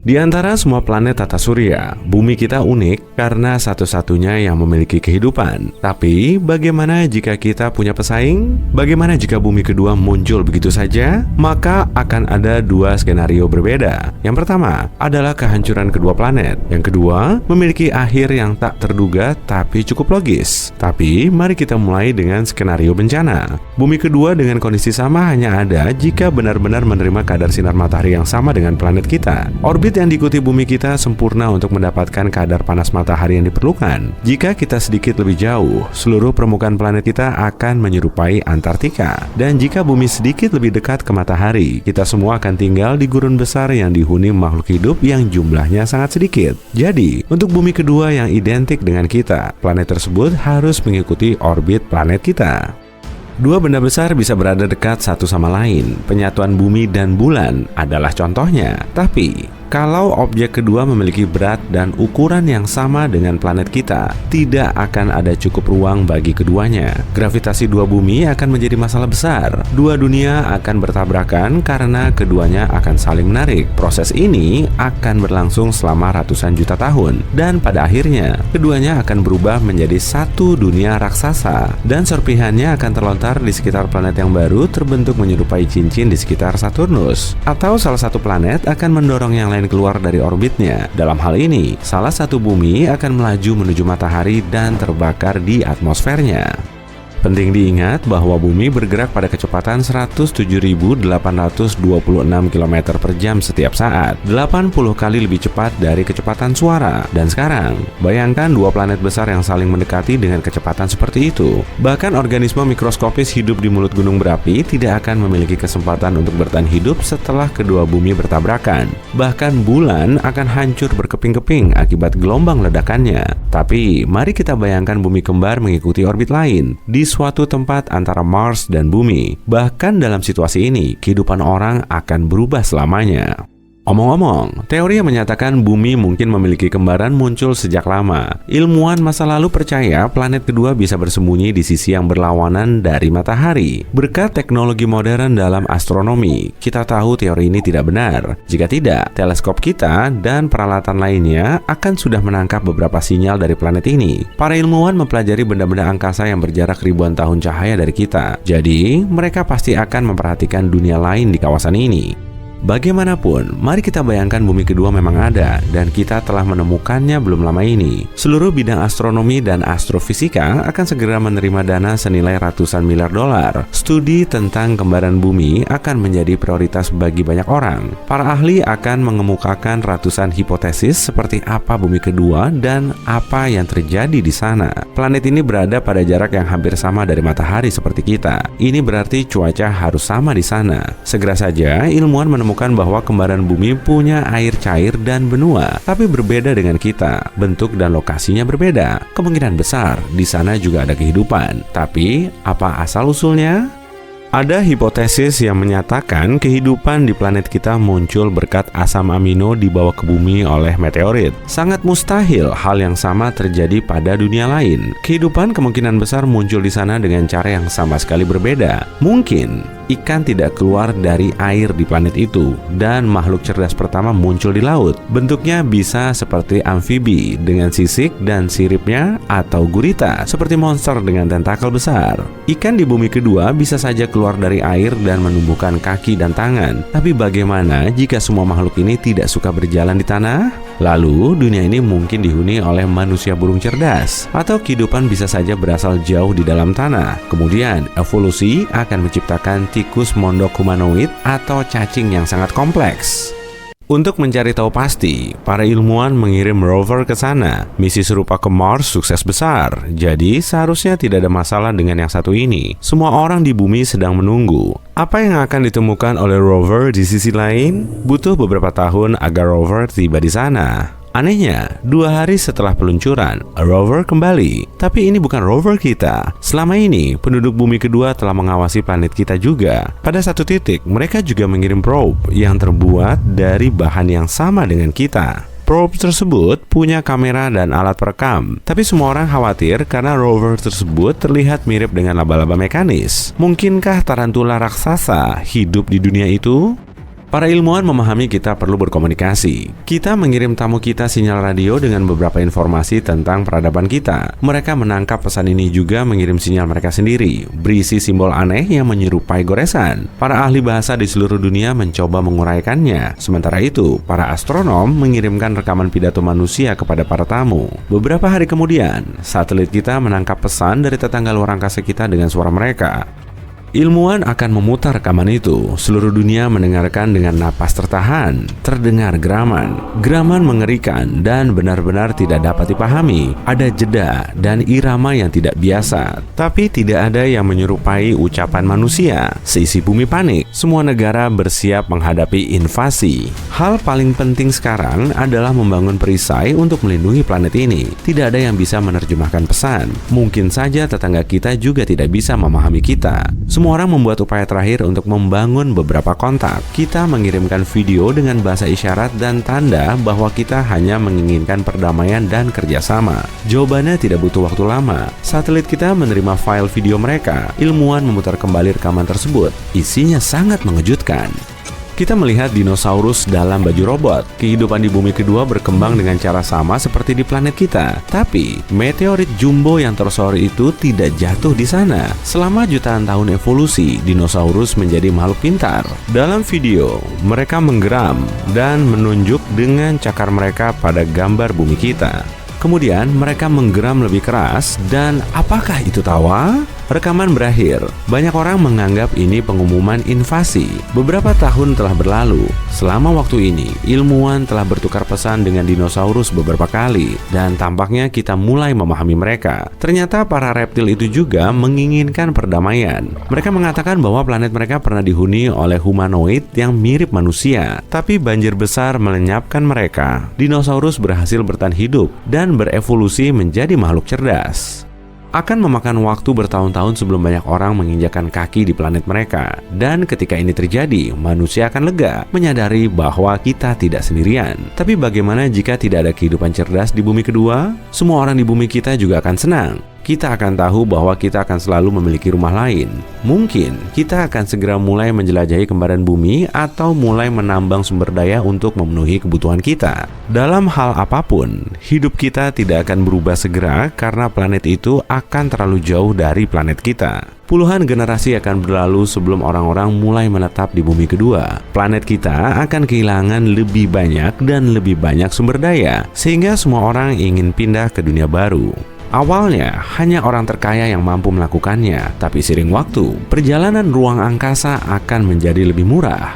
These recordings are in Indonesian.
Di antara semua planet tata surya, bumi kita unik karena satu-satunya yang memiliki kehidupan. Tapi, bagaimana jika kita punya pesaing? Bagaimana jika bumi kedua muncul begitu saja? Maka akan ada dua skenario berbeda. Yang pertama adalah kehancuran kedua planet. Yang kedua, memiliki akhir yang tak terduga tapi cukup logis. Tapi, mari kita mulai dengan skenario bencana. Bumi kedua dengan kondisi sama hanya ada jika benar-benar menerima kadar sinar matahari yang sama dengan planet kita. Orbit yang diikuti bumi kita sempurna untuk mendapatkan kadar panas matahari yang diperlukan. Jika kita sedikit lebih jauh, seluruh permukaan planet kita akan menyerupai Antartika. Dan jika bumi sedikit lebih dekat ke matahari, kita semua akan tinggal di gurun besar yang dihuni makhluk hidup yang jumlahnya sangat sedikit. Jadi, untuk bumi kedua yang identik dengan kita, planet tersebut harus mengikuti orbit planet kita. Dua benda besar bisa berada dekat satu sama lain. Penyatuan bumi dan bulan adalah contohnya. Tapi, kalau objek kedua memiliki berat dan ukuran yang sama dengan planet kita, tidak akan ada cukup ruang bagi keduanya. Gravitasi dua bumi akan menjadi masalah besar. Dua dunia akan bertabrakan karena keduanya akan saling menarik. Proses ini akan berlangsung selama ratusan juta tahun. Dan pada akhirnya, keduanya akan berubah menjadi satu dunia raksasa. Dan serpihannya akan terlontar di sekitar planet yang baru terbentuk menyerupai cincin di sekitar Saturnus. Atau salah satu planet akan mendorong yang lain keluar dari orbitnya. Dalam hal ini, salah satu bumi akan melaju menuju matahari dan terbakar di atmosfernya. Penting diingat bahwa bumi bergerak pada kecepatan 107.826 km per jam setiap saat, 80 kali lebih cepat dari kecepatan suara. Dan sekarang, bayangkan dua planet besar yang saling mendekati dengan kecepatan seperti itu. Bahkan organisme mikroskopis hidup di mulut gunung berapi tidak akan memiliki kesempatan untuk bertahan hidup setelah kedua bumi bertabrakan. Bahkan bulan akan hancur berkeping-keping akibat gelombang ledakannya. Tapi, mari kita bayangkan bumi kembar mengikuti orbit lain di suatu tempat antara Mars dan bumi. Bahkan dalam situasi ini, kehidupan orang akan berubah selamanya. Omong-omong, teori yang menyatakan bumi mungkin memiliki kembaran muncul sejak lama. Ilmuwan masa lalu percaya planet kedua bisa bersembunyi di sisi yang berlawanan dari matahari. Berkat teknologi modern dalam astronomi, kita tahu teori ini tidak benar. Jika tidak, teleskop kita dan peralatan lainnya akan sudah menangkap beberapa sinyal dari planet ini. Para ilmuwan mempelajari benda-benda angkasa yang berjarak ribuan tahun cahaya dari kita. Jadi, mereka pasti akan memperhatikan dunia lain di kawasan ini. Bagaimanapun, mari kita bayangkan bumi kedua memang ada dan kita telah menemukannya belum lama ini. Seluruh bidang astronomi dan astrofisika akan segera menerima dana senilai ratusan miliar dolar. Studi tentang kembaran bumi akan menjadi prioritas bagi banyak orang. Para ahli akan mengemukakan ratusan hipotesis seperti apa bumi kedua dan apa yang terjadi di sana. Planet ini berada pada jarak yang hampir sama dari matahari seperti kita. Ini berarti cuaca harus sama di sana. Segera saja ilmuwan menemukan bahwa kembaran bumi punya air cair dan benua, tapi berbeda dengan kita. Bentuk dan lokasinya berbeda. Kemungkinan besar di sana juga ada kehidupan. Tapi, apa asal-usulnya? Ada hipotesis yang menyatakan kehidupan di planet kita muncul berkat asam amino dibawa ke bumi oleh meteorit. Sangat mustahil hal yang sama terjadi pada dunia lain. Kehidupan kemungkinan besar muncul di sana dengan cara yang sama sekali berbeda. Mungkin ikan tidak keluar dari air di planet itu, dan makhluk cerdas pertama muncul di laut. Bentuknya bisa seperti amfibi dengan sisik dan siripnya, atau gurita seperti monster dengan tentakel besar. Ikan di bumi kedua bisa saja keluar dari air dan menumbuhkan kaki dan tangan. Tapi bagaimana jika semua makhluk ini tidak suka berjalan di tanah? Lalu dunia ini mungkin dihuni oleh manusia burung cerdas, atau kehidupan bisa saja berasal jauh di dalam tanah. Kemudian evolusi akan menciptakan tikus mondok humanoid atau cacing yang sangat kompleks. Untuk mencari tahu pasti, para ilmuwan mengirim rover ke sana. Misi serupa ke Mars sukses besar, jadi seharusnya tidak ada masalah dengan yang satu ini. Semua orang di bumi sedang menunggu. Apa yang akan ditemukan oleh rover di sisi lain? Butuh beberapa tahun agar rover tiba di sana. Anehnya, 2 hari setelah peluncuran, rover kembali. Tapi ini bukan rover kita. Selama ini, penduduk bumi kedua telah mengawasi planet kita juga. Pada satu titik, mereka juga mengirim probe yang terbuat dari bahan yang sama dengan kita. Probe tersebut punya kamera dan alat perekam. Tapi semua orang khawatir karena rover tersebut terlihat mirip dengan laba-laba mekanis. Mungkinkah tarantula raksasa hidup di dunia itu? Para ilmuwan memahami kita perlu berkomunikasi. Kita mengirim tamu kita sinyal radio dengan beberapa informasi tentang peradaban kita. Mereka menangkap pesan ini juga mengirim sinyal mereka sendiri, berisi simbol aneh yang menyerupai goresan. Para ahli bahasa di seluruh dunia mencoba menguraikannya. Sementara itu, para astronom mengirimkan rekaman pidato manusia kepada para tamu. Beberapa hari kemudian, satelit kita menangkap pesan dari tetangga luar angkasa kita dengan suara mereka. Ilmuwan akan memutar rekaman itu. Seluruh dunia mendengarkan dengan napas tertahan. Terdengar geraman mengerikan dan benar-benar tidak dapat dipahami. Ada jeda dan irama yang tidak biasa, tapi tidak ada yang menyerupai ucapan manusia. Seisi bumi panik. Semua negara bersiap menghadapi invasi. Hal paling penting sekarang adalah membangun perisai untuk melindungi planet ini. Tidak ada yang bisa menerjemahkan pesan. Mungkin saja tetangga kita juga tidak bisa memahami kita. Semua orang membuat upaya terakhir untuk membangun beberapa kontak. Kita mengirimkan video dengan bahasa isyarat dan tanda bahwa kita hanya menginginkan perdamaian dan kerjasama. Jawabannya tidak butuh waktu lama. Satelit kita menerima file video mereka. Ilmuwan memutar kembali rekaman tersebut. Isinya sangat mengejutkan. Kita melihat dinosaurus dalam baju robot. Kehidupan di bumi kedua berkembang dengan cara sama seperti di planet kita. Tapi, meteorit jumbo yang tersorot itu tidak jatuh di sana. Selama jutaan tahun evolusi, dinosaurus menjadi makhluk pintar. Dalam video, mereka menggeram dan menunjuk dengan cakar mereka pada gambar bumi kita. Kemudian mereka menggeram lebih keras dan apakah itu tawa? Rekaman berakhir. Banyak orang menganggap ini pengumuman invasi. Beberapa tahun telah berlalu. Selama waktu ini, ilmuwan telah bertukar pesan dengan dinosaurus beberapa kali dan tampaknya kita mulai memahami mereka. Ternyata para reptil itu juga menginginkan perdamaian. Mereka mengatakan bahwa planet mereka pernah dihuni oleh humanoid yang mirip manusia, tapi banjir besar melenyapkan mereka. Dinosaurus berhasil bertahan hidup dan berevolusi menjadi makhluk cerdas. Akan memakan waktu bertahun-tahun sebelum banyak orang menginjakkan kaki di planet mereka. Dan ketika ini terjadi, manusia akan lega, menyadari bahwa kita tidak sendirian. Tapi bagaimana jika tidak ada kehidupan cerdas di bumi kedua? Semua orang di bumi kita juga akan senang. Kita akan tahu bahwa kita akan selalu memiliki rumah lain. Mungkin kita akan segera mulai menjelajahi kembaran bumi atau mulai menambang sumber daya untuk memenuhi kebutuhan kita. Dalam hal apapun, hidup kita tidak akan berubah segera karena planet itu akan terlalu jauh dari planet kita. Puluhan generasi akan berlalu sebelum orang-orang mulai menetap di bumi kedua. Planet kita akan kehilangan lebih banyak dan lebih banyak sumber daya, sehingga semua orang ingin pindah ke dunia baru. Awalnya, hanya orang terkaya yang mampu melakukannya, tapi seiring waktu, perjalanan ruang angkasa akan menjadi lebih murah.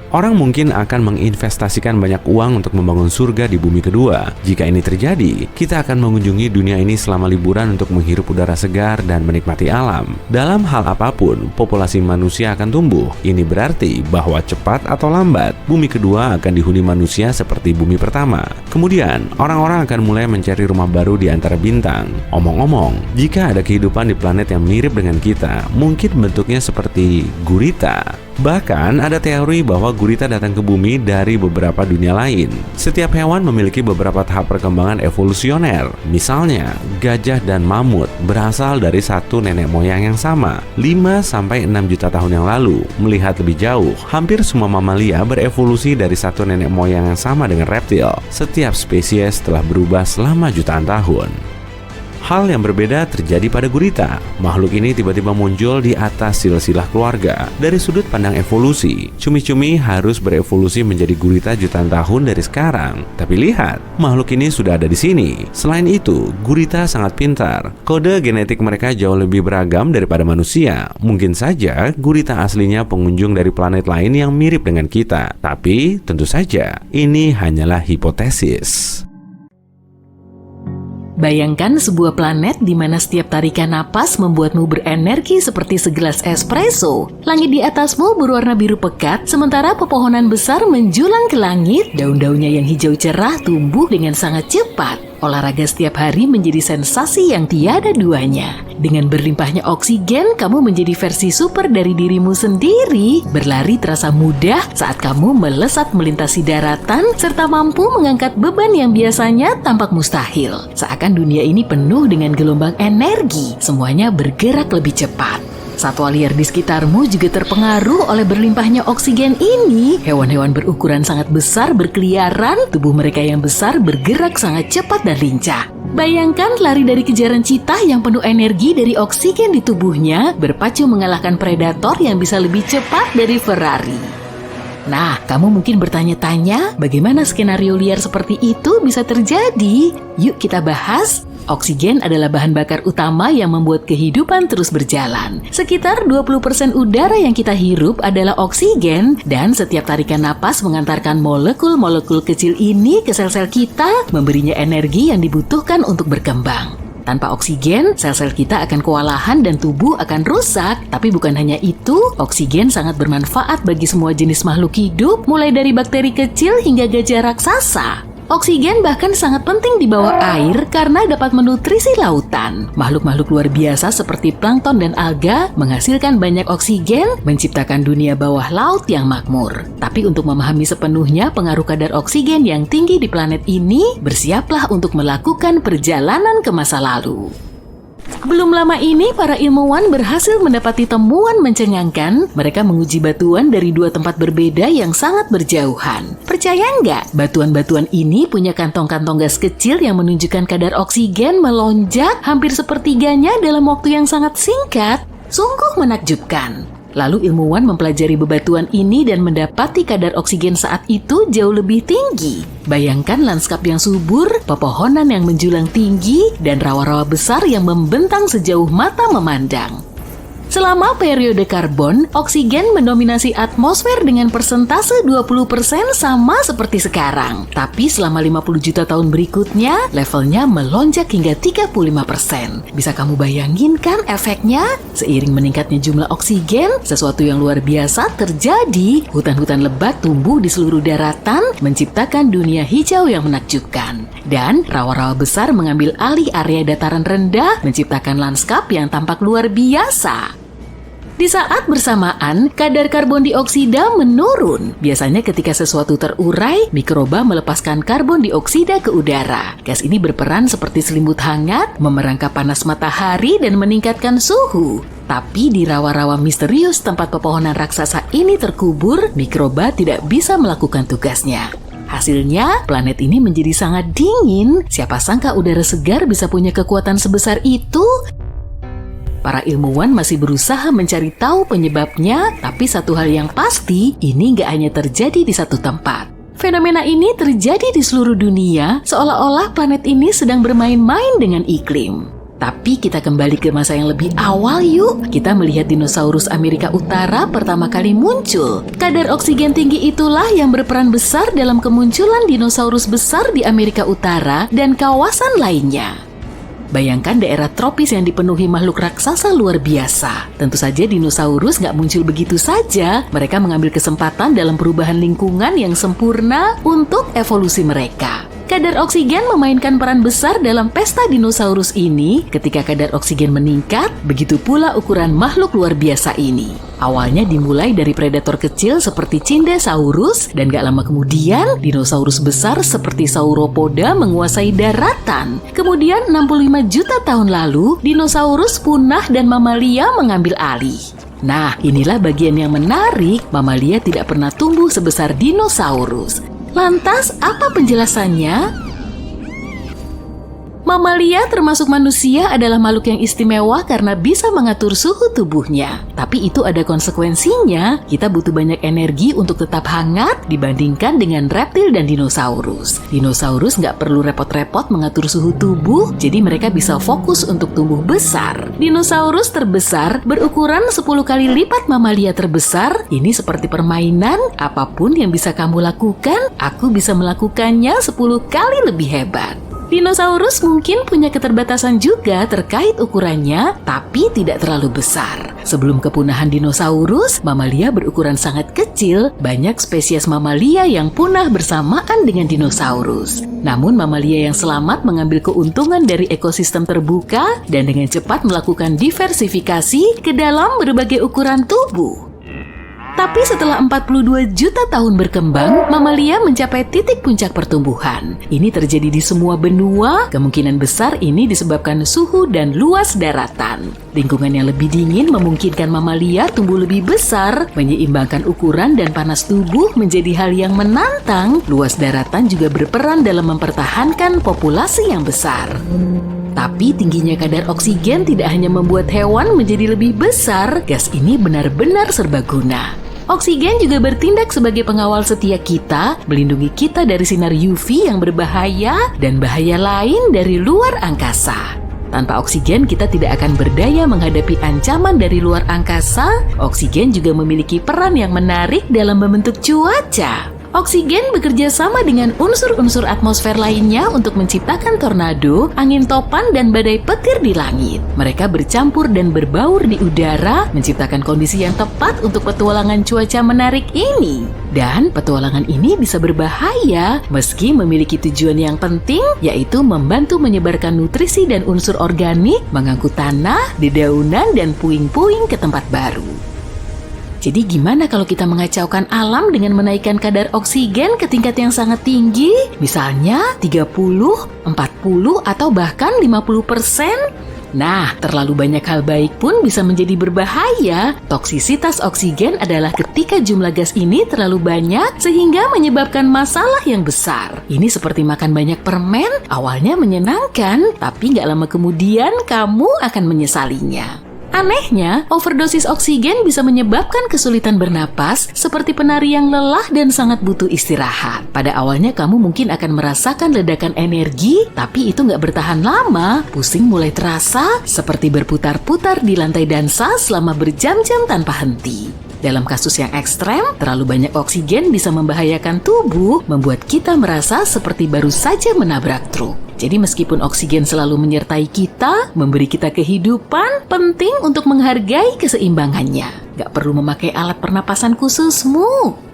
Orang mungkin akan menginvestasikan banyak uang untuk membangun surga di bumi kedua. Jika ini terjadi, kita akan mengunjungi dunia ini selama liburan untuk menghirup udara segar dan menikmati alam. Dalam hal apapun, populasi manusia akan tumbuh. Ini berarti bahwa cepat atau lambat, bumi kedua akan dihuni manusia seperti bumi pertama. Kemudian, orang-orang akan mulai mencari rumah baru di antara bintang. Omong-omong, jika ada kehidupan di planet yang mirip dengan kita, mungkin bentuknya seperti gurita. Bahkan ada teori bahwa gurita datang ke bumi dari beberapa dunia lain. Setiap hewan memiliki beberapa tahap perkembangan evolusioner. Misalnya, gajah dan mamut berasal dari satu nenek moyang yang sama 5-6 juta tahun yang lalu. Melihat lebih jauh, hampir semua mamalia berevolusi dari satu nenek moyang yang sama dengan reptil. Setiap spesies telah berubah selama jutaan tahun. Hal yang berbeda terjadi pada gurita. Makhluk ini tiba-tiba muncul di atas silsilah keluarga. Dari sudut pandang evolusi, cumi-cumi harus berevolusi menjadi gurita jutaan tahun dari sekarang. Tapi lihat, makhluk ini sudah ada di sini. Selain itu, gurita sangat pintar. Kode genetik mereka jauh lebih beragam daripada manusia. Mungkin saja gurita aslinya pengunjung dari planet lain yang mirip dengan kita. Tapi tentu saja, ini hanyalah hipotesis. Bayangkan sebuah planet di mana setiap tarikan napas membuatmu berenergi seperti segelas espresso. Langit di atasmu berwarna biru pekat, sementara pepohonan besar menjulang ke langit. Daun-daunnya yang hijau cerah tumbuh dengan sangat cepat. Olahraga setiap hari menjadi sensasi yang tiada duanya. Dengan berlimpahnya oksigen, kamu menjadi versi super dari dirimu sendiri. Berlari terasa mudah saat kamu melesat melintasi daratan, serta mampu mengangkat beban yang biasanya tampak mustahil. Seakan dunia ini penuh dengan gelombang energi, semuanya bergerak lebih cepat. Satwa liar di sekitarmu juga terpengaruh oleh berlimpahnya oksigen ini. Hewan-hewan berukuran sangat besar berkeliaran, tubuh mereka yang besar bergerak sangat cepat dan lincah. Bayangkan lari dari kejaran citah yang penuh energi dari oksigen di tubuhnya, berpacu mengalahkan predator yang bisa lebih cepat dari Ferrari. Nah, kamu mungkin bertanya-tanya, bagaimana skenario liar seperti itu bisa terjadi? Yuk kita bahas. Oksigen adalah bahan bakar utama yang membuat kehidupan terus berjalan. Sekitar 20% udara yang kita hirup adalah oksigen, dan setiap tarikan napas mengantarkan molekul-molekul kecil ini ke sel-sel kita, memberinya energi yang dibutuhkan untuk berkembang. Tanpa oksigen, sel-sel kita akan kewalahan dan tubuh akan rusak. Tapi bukan hanya itu, oksigen sangat bermanfaat bagi semua jenis makhluk hidup, mulai dari bakteri kecil hingga gajah raksasa. Oksigen bahkan sangat penting di bawah air karena dapat menutrisi lautan. Makhluk-makhluk luar biasa seperti plankton dan alga menghasilkan banyak oksigen, menciptakan dunia bawah laut yang makmur. Tapi untuk memahami sepenuhnya pengaruh kadar oksigen yang tinggi di planet ini, bersiaplah untuk melakukan perjalanan ke masa lalu. Belum lama ini, para ilmuwan berhasil mendapati temuan mencengangkan. Mereka menguji batuan dari dua tempat berbeda yang sangat berjauhan. Percaya nggak? Batuan-batuan ini punya kantong-kantong gas kecil yang menunjukkan kadar oksigen melonjak hampir sepertiganya dalam waktu yang sangat singkat. Sungguh menakjubkan. Lalu ilmuwan mempelajari bebatuan ini dan mendapati kadar oksigen saat itu jauh lebih tinggi. Bayangkan lanskap yang subur, pepohonan yang menjulang tinggi, dan rawa-rawa besar yang membentang sejauh mata memandang. Selama periode karbon, oksigen mendominasi atmosfer dengan persentase 20% sama seperti sekarang. Tapi selama 50 juta tahun berikutnya, levelnya melonjak hingga 35%. Bisa kamu bayangin kan efeknya? Seiring meningkatnya jumlah oksigen, sesuatu yang luar biasa terjadi. Hutan-hutan lebat tumbuh di seluruh daratan, menciptakan dunia hijau yang menakjubkan. Dan rawa-rawa besar mengambil alih area dataran rendah, menciptakan lanskap yang tampak luar biasa. Di saat bersamaan, kadar karbon dioksida menurun. Biasanya ketika sesuatu terurai, mikroba melepaskan karbon dioksida ke udara. Gas ini berperan seperti selimut hangat, memerangkap panas matahari dan meningkatkan suhu. Tapi di rawa-rawa misterius tempat pepohonan raksasa ini terkubur, mikroba tidak bisa melakukan tugasnya. Hasilnya, planet ini menjadi sangat dingin. Siapa sangka udara segar bisa punya kekuatan sebesar itu? Para ilmuwan masih berusaha mencari tahu penyebabnya, tapi satu hal yang pasti, ini nggak hanya terjadi di satu tempat. Fenomena ini terjadi di seluruh dunia, seolah-olah planet ini sedang bermain-main dengan iklim. Tapi kita kembali ke masa yang lebih awal yuk. Kita melihat dinosaurus Amerika Utara pertama kali muncul. Kadar oksigen tinggi itulah yang berperan besar dalam kemunculan dinosaurus besar di Amerika Utara dan kawasan lainnya. Bayangkan daerah tropis yang dipenuhi makhluk raksasa luar biasa. Tentu saja dinosaurus nggak muncul begitu saja. Mereka mengambil kesempatan dalam perubahan lingkungan yang sempurna untuk evolusi mereka. Kadar oksigen memainkan peran besar dalam pesta dinosaurus ini. Ketika kadar oksigen meningkat, begitu pula ukuran makhluk luar biasa ini. Awalnya dimulai dari predator kecil seperti Cindesaurus, dan gak lama kemudian dinosaurus besar seperti Sauropoda menguasai daratan. Kemudian 65 juta tahun lalu, dinosaurus punah dan mamalia mengambil alih. Nah, inilah bagian yang menarik, mamalia tidak pernah tumbuh sebesar dinosaurus. Lantas, apa penjelasannya? Mamalia termasuk manusia adalah makhluk yang istimewa karena bisa mengatur suhu tubuhnya. Tapi itu ada konsekuensinya, kita butuh banyak energi untuk tetap hangat dibandingkan dengan reptil dan dinosaurus. Dinosaurus nggak perlu repot-repot mengatur suhu tubuh, jadi mereka bisa fokus untuk tumbuh besar. Dinosaurus terbesar berukuran 10 kali lipat mamalia terbesar. Ini seperti permainan, apapun yang bisa kamu lakukan, aku bisa melakukannya 10 kali lebih hebat. Dinosaurus mungkin punya keterbatasan juga terkait ukurannya, tapi tidak terlalu besar. Sebelum kepunahan dinosaurus, mamalia berukuran sangat kecil. Banyak spesies mamalia yang punah bersamaan dengan dinosaurus. Namun mamalia yang selamat mengambil keuntungan dari ekosistem terbuka dan dengan cepat melakukan diversifikasi ke dalam berbagai ukuran tubuh. Tapi setelah 42 juta tahun berkembang, mamalia mencapai titik puncak pertumbuhan. Ini terjadi di semua benua, kemungkinan besar ini disebabkan suhu dan luas daratan. Lingkungan yang lebih dingin memungkinkan mamalia tumbuh lebih besar, menyeimbangkan ukuran dan panas tubuh menjadi hal yang menantang. Luas daratan juga berperan dalam mempertahankan populasi yang besar. Tapi tingginya kadar oksigen tidak hanya membuat hewan menjadi lebih besar, gas ini benar-benar serbaguna. Oksigen juga bertindak sebagai pengawal setia kita, melindungi kita dari sinar UV yang berbahaya dan bahaya lain dari luar angkasa. Tanpa oksigen, kita tidak akan berdaya menghadapi ancaman dari luar angkasa. Oksigen juga memiliki peran yang menarik dalam membentuk cuaca. Oksigen bekerja sama dengan unsur-unsur atmosfer lainnya untuk menciptakan tornado, angin topan, dan badai petir di langit. Mereka bercampur dan berbaur di udara, menciptakan kondisi yang tepat untuk petualangan cuaca menarik ini. Dan petualangan ini bisa berbahaya meski memiliki tujuan yang penting, yaitu membantu menyebarkan nutrisi dan unsur organik, mengangkut tanah, dedaunan, dan puing-puing ke tempat baru. Jadi gimana kalau kita mengacaukan alam dengan menaikkan kadar oksigen ke tingkat yang sangat tinggi? Misalnya 30, 40, atau bahkan 50%? Nah, terlalu banyak hal baik pun bisa menjadi berbahaya. Toksisitas oksigen adalah ketika jumlah gas ini terlalu banyak sehingga menyebabkan masalah yang besar. Ini seperti makan banyak permen, awalnya menyenangkan, tapi nggak lama kemudian kamu akan menyesalinya. Anehnya, overdosis oksigen bisa menyebabkan kesulitan bernapas, seperti penari yang lelah dan sangat butuh istirahat. Pada awalnya kamu mungkin akan merasakan ledakan energi, tapi itu nggak bertahan lama. Pusing mulai terasa, seperti berputar-putar di lantai dansa selama berjam-jam tanpa henti. Dalam kasus yang ekstrem, terlalu banyak oksigen bisa membahayakan tubuh, membuat kita merasa seperti baru saja menabrak truk. Jadi meskipun oksigen selalu menyertai kita, memberi kita kehidupan, penting untuk menghargai keseimbangannya. Gak perlu memakai alat pernapasan khususmu.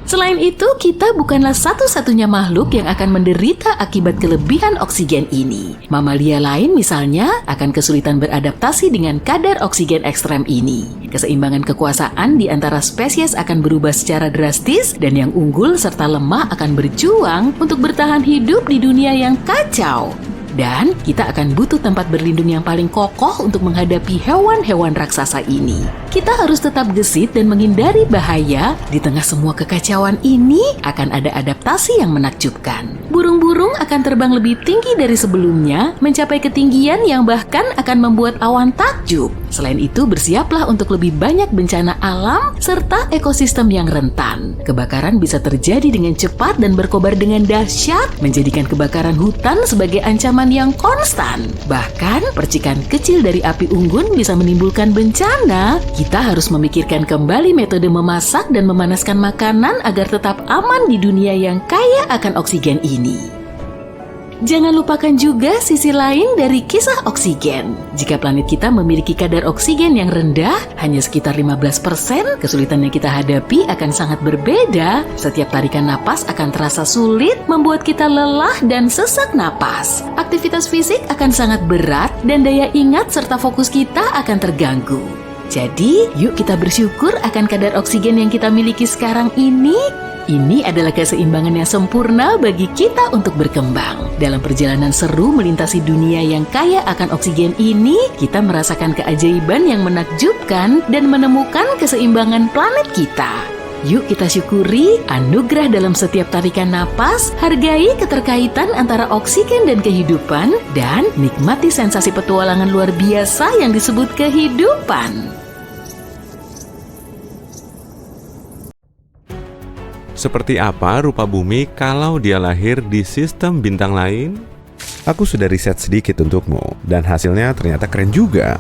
Selain itu, kita bukanlah satu-satunya makhluk yang akan menderita akibat kelebihan oksigen ini. Mamalia lain misalnya akan kesulitan beradaptasi dengan kadar oksigen ekstrem ini. Keseimbangan kekuasaan di antara spesies akan berubah secara drastis dan yang unggul serta lemah akan berjuang untuk bertahan hidup di dunia yang kacau. Dan kita akan butuh tempat berlindung yang paling kokoh untuk menghadapi hewan-hewan raksasa ini. Kita harus tetap gesit dan menghindari bahaya. Di tengah semua kekacauan ini akan ada adaptasi yang menakjubkan. Burung-burung akan terbang lebih tinggi dari sebelumnya, mencapai ketinggian yang bahkan akan membuat awan takjub. Selain itu, bersiaplah untuk lebih banyak bencana alam serta ekosistem yang rentan. Kebakaran bisa terjadi dengan cepat dan berkobar dengan dahsyat, menjadikan kebakaran hutan sebagai ancaman yang konstan. Bahkan, percikan kecil dari api unggun bisa menimbulkan bencana. Kita harus memikirkan kembali metode memasak dan memanaskan makanan agar tetap aman di dunia yang kaya akan oksigen ini. Jangan lupakan juga sisi lain dari kisah oksigen. Jika planet kita memiliki kadar oksigen yang rendah, hanya sekitar 15%, kesulitan yang kita hadapi akan sangat berbeda. Setiap tarikan napas akan terasa sulit, membuat kita lelah dan sesak napas. Aktivitas fisik akan sangat berat dan daya ingat serta fokus kita akan terganggu. Jadi, yuk kita bersyukur akan kadar oksigen yang kita miliki sekarang ini. Ini adalah keseimbangan yang sempurna bagi kita untuk berkembang. Dalam perjalanan seru melintasi dunia yang kaya akan oksigen ini, kita merasakan keajaiban yang menakjubkan dan menemukan keseimbangan planet kita. Yuk kita syukuri anugerah dalam setiap tarikan napas, hargai keterkaitan antara oksigen dan kehidupan, dan nikmati sensasi petualangan luar biasa yang disebut kehidupan. Seperti apa rupa bumi kalau dia lahir di sistem bintang lain? Aku sudah riset sedikit untukmu, dan hasilnya ternyata keren juga.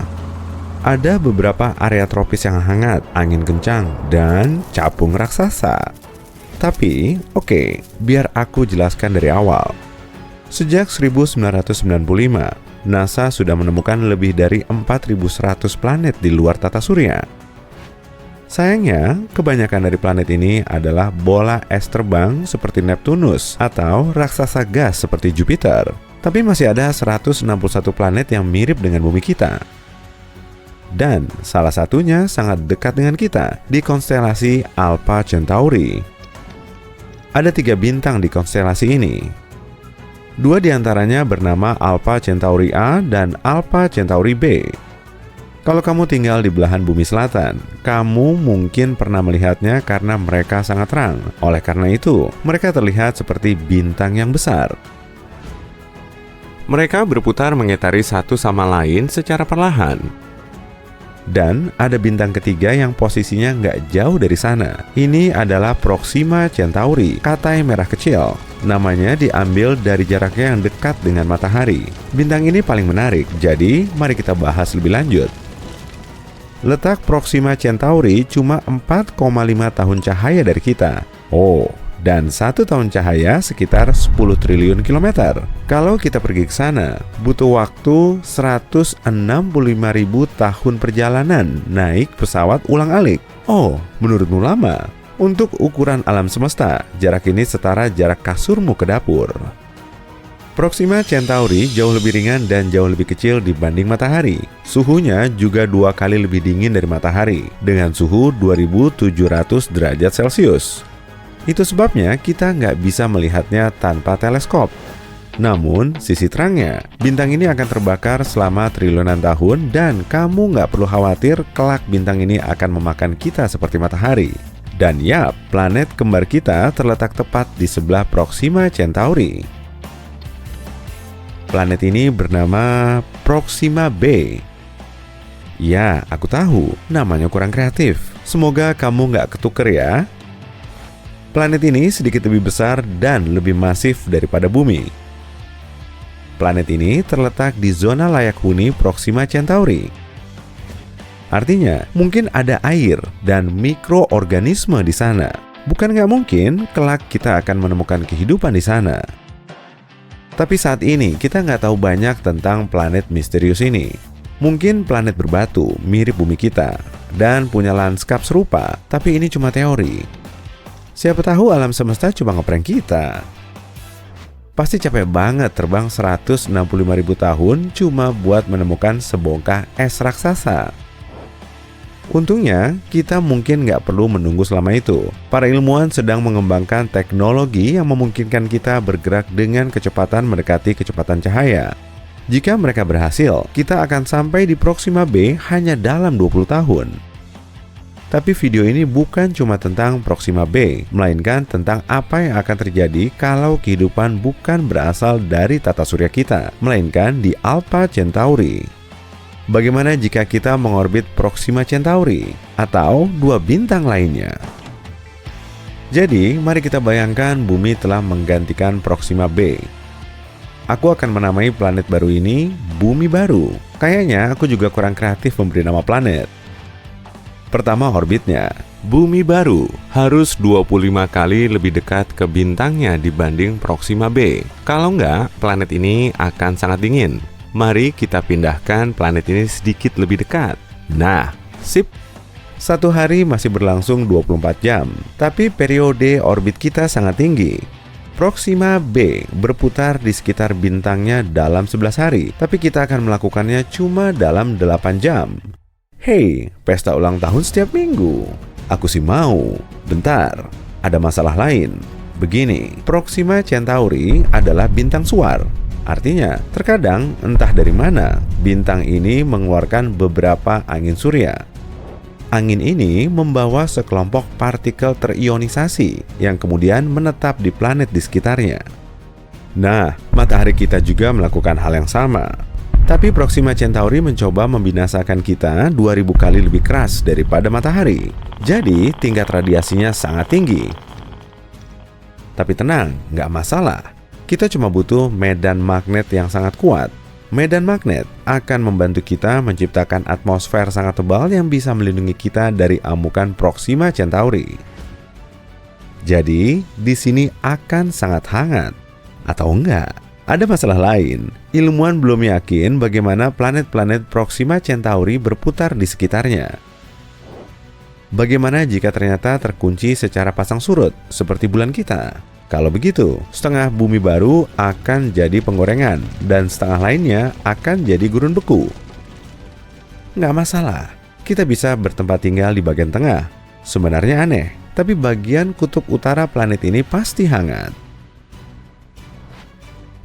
Ada beberapa area tropis yang hangat, angin kencang, dan capung raksasa. Tapi, oke, biar aku jelaskan dari awal. Sejak 1995, NASA sudah menemukan lebih dari 4.100 planet di luar tata surya. Sayangnya, kebanyakan dari planet ini adalah bola es terbang seperti Neptunus atau raksasa gas seperti Jupiter. Tapi masih ada 161 planet yang mirip dengan bumi kita. dan salah satunya sangat dekat dengan kita di konstelasi Alpha Centauri. Ada 3 bintang di konstelasi ini. 2 diantaranya bernama Alpha Centauri A dan Alpha Centauri B. Kalau kamu tinggal di belahan bumi selatan, kamu mungkin pernah melihatnya karena mereka sangat terang. Oleh karena itu, mereka terlihat seperti bintang yang besar. Mereka berputar mengitari satu sama lain secara perlahan. Dan ada bintang ketiga yang posisinya nggak jauh dari sana. Ini adalah Proxima Centauri, katai merah kecil. Namanya diambil dari jaraknya yang dekat dengan matahari. Bintang ini paling menarik, jadi mari kita bahas lebih lanjut. Letak Proxima Centauri cuma 4,5 tahun cahaya dari kita. Oh, dan 1 tahun cahaya sekitar 10 triliun kilometer. Kalau kita pergi ke sana, butuh waktu 165.000 tahun perjalanan naik pesawat ulang-alik. Oh, menurutmu lama? Untuk ukuran alam semesta, jarak ini setara jarak kasurmu ke dapur. Proxima Centauri jauh lebih ringan dan jauh lebih kecil dibanding matahari. Suhunya juga 2 kali lebih dingin dari matahari, dengan suhu 2700 derajat Celcius. Itu sebabnya kita nggak bisa melihatnya tanpa teleskop. Namun, sisi terangnya, bintang ini akan terbakar selama triliunan tahun dan kamu nggak perlu khawatir kelak bintang ini akan memakan kita seperti matahari. Dan yap, planet kembar kita terletak tepat di sebelah Proxima Centauri. Planet ini bernama Proxima B. Ya, aku tahu, namanya kurang kreatif. Semoga kamu nggak ketuker ya. Planet ini sedikit lebih besar dan lebih masif daripada Bumi. Planet ini terletak di zona layak huni Proxima Centauri. Artinya, mungkin ada air dan mikroorganisme di sana. Bukan nggak mungkin kelak kita akan menemukan kehidupan di sana. Tapi saat ini kita nggak tahu banyak tentang planet misterius ini. Mungkin planet berbatu mirip bumi kita dan punya lanskap serupa, tapi ini cuma teori. Siapa tahu alam semesta cuma ngeprank kita. Pasti capek banget terbang 165.000 tahun cuma buat menemukan sebongkah es raksasa. Untungnya, kita mungkin nggak perlu menunggu selama itu. Para ilmuwan sedang mengembangkan teknologi yang memungkinkan kita bergerak dengan kecepatan mendekati kecepatan cahaya. Jika mereka berhasil, kita akan sampai di Proxima B hanya dalam 20 tahun. Tapi video ini bukan cuma tentang Proxima B, melainkan tentang apa yang akan terjadi kalau kehidupan bukan berasal dari tata surya kita, melainkan di Alpha Centauri. Bagaimana jika kita mengorbit Proxima Centauri atau 2 bintang lainnya? Jadi, mari kita bayangkan bumi telah menggantikan Proxima B. Aku akan menamai planet baru ini Bumi Baru. Kayaknya aku juga kurang kreatif memberi nama planet. Pertama, orbitnya. Bumi Baru harus 25 kali lebih dekat ke bintangnya dibanding Proxima B. Kalau enggak, planet ini akan sangat dingin. Mari kita pindahkan planet ini sedikit lebih dekat. Nah, sip. 1 hari masih berlangsung 24 jam, tapi periode orbit kita sangat tinggi. Proxima B berputar di sekitar bintangnya dalam 11 hari, tapi kita akan melakukannya cuma dalam 8 jam. Hey, pesta ulang tahun setiap minggu. Aku sih mau. Bentar, ada masalah lain. Begini, Proxima Centauri adalah bintang suar. Artinya, terkadang entah dari mana, bintang ini mengeluarkan beberapa angin surya. Angin ini membawa sekelompok partikel terionisasi yang kemudian menetap di planet di sekitarnya. Nah, matahari kita juga melakukan hal yang sama. Tapi Proxima Centauri mencoba membinasakan kita 2000 kali lebih keras daripada matahari. Jadi, tingkat radiasinya sangat tinggi. Tapi tenang, nggak masalah. Kita cuma butuh medan magnet yang sangat kuat. Medan magnet akan membantu kita menciptakan atmosfer sangat tebal yang bisa melindungi kita dari amukan Proxima Centauri. Jadi, di sini akan sangat hangat. Atau enggak? Ada masalah lain. Ilmuwan belum yakin bagaimana planet-planet Proxima Centauri berputar di sekitarnya. Bagaimana jika ternyata terkunci secara pasang surut, seperti bulan kita? Kalau begitu, setengah bumi baru akan jadi penggorengan dan setengah lainnya akan jadi gurun beku. Nggak masalah, kita bisa bertempat tinggal di bagian tengah. Sebenarnya aneh, tapi bagian kutub utara planet ini pasti hangat.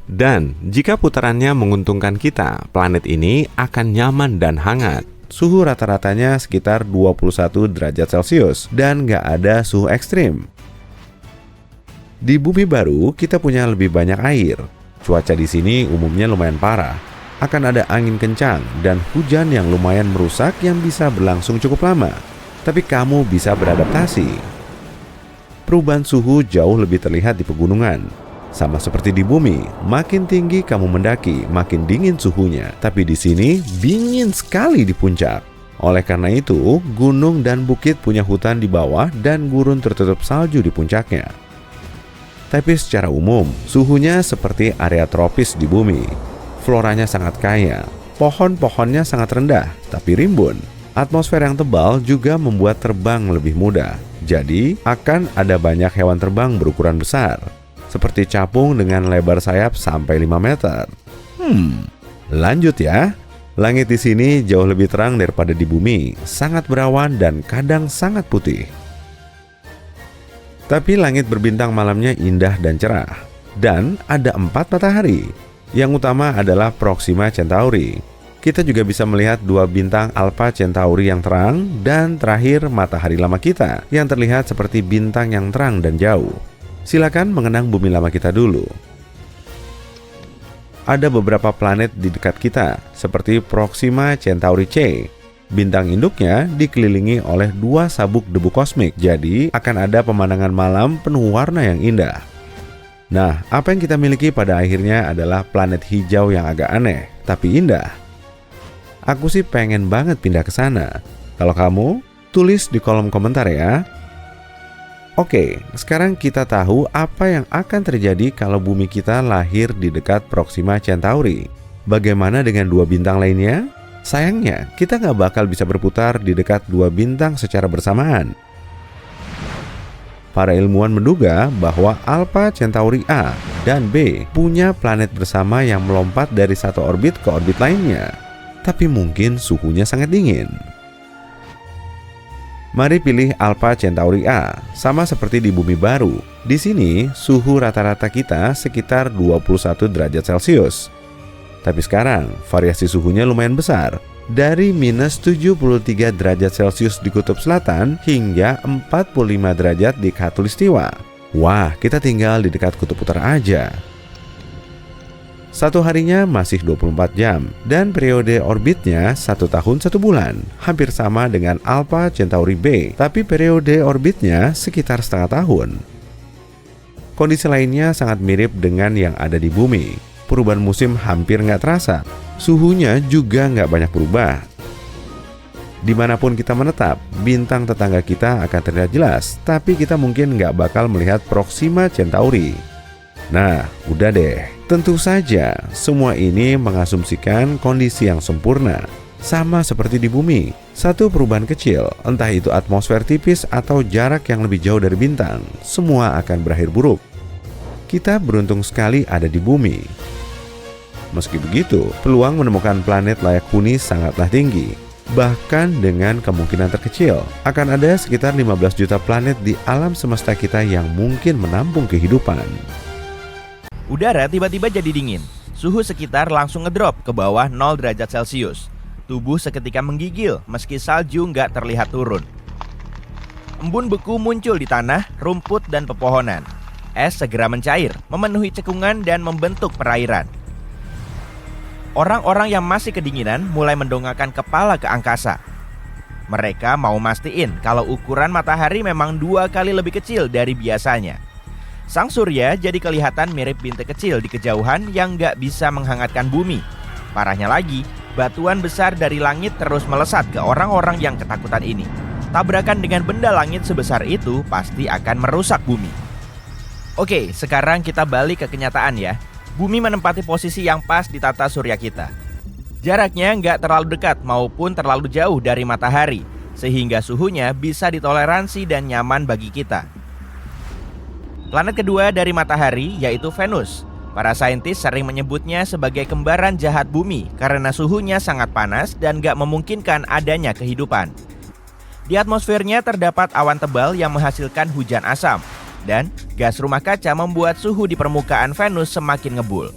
Dan jika putarannya menguntungkan kita, planet ini akan nyaman dan hangat. Suhu rata-ratanya sekitar 21 derajat Celcius dan nggak ada suhu ekstrim. Di bumi baru, kita punya lebih banyak air. Cuaca di sini umumnya lumayan parah. Akan ada angin kencang dan hujan yang lumayan merusak yang bisa berlangsung cukup lama. Tapi kamu bisa beradaptasi. Perubahan suhu jauh lebih terlihat di pegunungan. Sama seperti di bumi, makin tinggi kamu mendaki, makin dingin suhunya. Tapi di sini dingin sekali di puncak. Oleh karena itu, gunung dan bukit punya hutan di bawah dan gurun tertutup salju di puncaknya. Tapi secara umum, suhunya seperti area tropis di bumi. Floranya sangat kaya, pohon-pohonnya sangat rendah, tapi rimbun. Atmosfer yang tebal juga membuat terbang lebih mudah. Jadi, akan ada banyak hewan terbang berukuran besar, seperti capung dengan lebar sayap sampai 5 meter. Lanjut ya. Langit di sini jauh lebih terang daripada di bumi, sangat berawan dan kadang sangat putih. Tapi langit berbintang malamnya indah dan cerah. Dan ada 4 matahari. Yang utama adalah Proxima Centauri. Kita juga bisa melihat 2 bintang Alpha Centauri yang terang, dan terakhir matahari lama kita yang terlihat seperti bintang yang terang dan jauh. Silakan mengenang bumi lama kita dulu. Ada beberapa planet di dekat kita, seperti Proxima Centauri C. Bintang induknya dikelilingi oleh 2 sabuk debu kosmik, jadi akan ada pemandangan malam penuh warna yang indah. Nah, apa yang kita miliki pada akhirnya adalah planet hijau yang agak aneh, tapi indah. Aku sih pengen banget pindah ke sana. Kalau kamu, tulis di kolom komentar ya. Oke, sekarang kita tahu apa yang akan terjadi kalau bumi kita lahir di dekat Proxima Centauri. Bagaimana dengan 2 bintang lainnya? Sayangnya, kita nggak bakal bisa berputar di dekat 2 bintang secara bersamaan. Para ilmuwan menduga bahwa Alpha Centauri A dan B punya planet bersama yang melompat dari satu orbit ke orbit lainnya. Tapi mungkin suhunya sangat dingin. Mari pilih Alpha Centauri A, sama seperti di bumi baru. Di sini, suhu rata-rata kita sekitar 21 derajat Celcius. Tapi sekarang, variasi suhunya lumayan besar. Dari minus 73 derajat Celcius di kutub selatan hingga 45 derajat di khatulistiwa. Wah, kita tinggal di dekat kutub utara aja. Satu harinya masih 24 jam dan periode orbitnya 1 tahun 1 bulan, hampir sama dengan Alpha Centauri B, tapi periode orbitnya sekitar setengah tahun. Kondisi lainnya sangat mirip dengan yang ada di bumi. Perubahan musim hampir nggak terasa, suhunya juga nggak banyak berubah. Dimanapun kita menetap, bintang tetangga kita akan terlihat jelas, tapi kita mungkin nggak bakal melihat Proxima Centauri. Nah, udah deh. Tentu saja, semua ini mengasumsikan kondisi yang sempurna. Sama seperti di bumi, satu perubahan kecil, entah itu atmosfer tipis atau jarak yang lebih jauh dari bintang, semua akan berakhir buruk. Kita beruntung sekali ada di bumi. Meski begitu, peluang menemukan planet layak huni sangatlah tinggi. Bahkan dengan kemungkinan terkecil, akan ada sekitar 15 juta planet di alam semesta kita yang mungkin menampung kehidupan. Udara tiba-tiba jadi dingin. Suhu sekitar langsung ngedrop ke bawah 0 derajat Celcius. Tubuh seketika menggigil meski salju nggak terlihat turun. Embun beku muncul di tanah, rumput, dan pepohonan. Es segera mencair, memenuhi cekungan dan membentuk perairan. Orang-orang yang masih kedinginan mulai mendongakkan kepala ke angkasa. Mereka mau mastiin kalau ukuran matahari memang 2 kali lebih kecil dari biasanya. Sang surya jadi kelihatan mirip bintik kecil di kejauhan yang nggak bisa menghangatkan bumi. Parahnya lagi, batuan besar dari langit terus melesat ke orang-orang yang ketakutan ini. Tabrakan dengan benda langit sebesar itu pasti akan merusak bumi. Oke, sekarang kita balik ke kenyataan ya. Bumi menempati posisi yang pas di tata surya kita. Jaraknya nggak terlalu dekat maupun terlalu jauh dari matahari, sehingga suhunya bisa ditoleransi dan nyaman bagi kita. Planet kedua dari matahari yaitu Venus. Para saintis sering menyebutnya sebagai kembaran jahat bumi karena suhunya sangat panas dan gak memungkinkan adanya kehidupan. Di atmosfernya terdapat awan tebal yang menghasilkan hujan asam, dan gas rumah kaca membuat suhu di permukaan Venus semakin ngebul.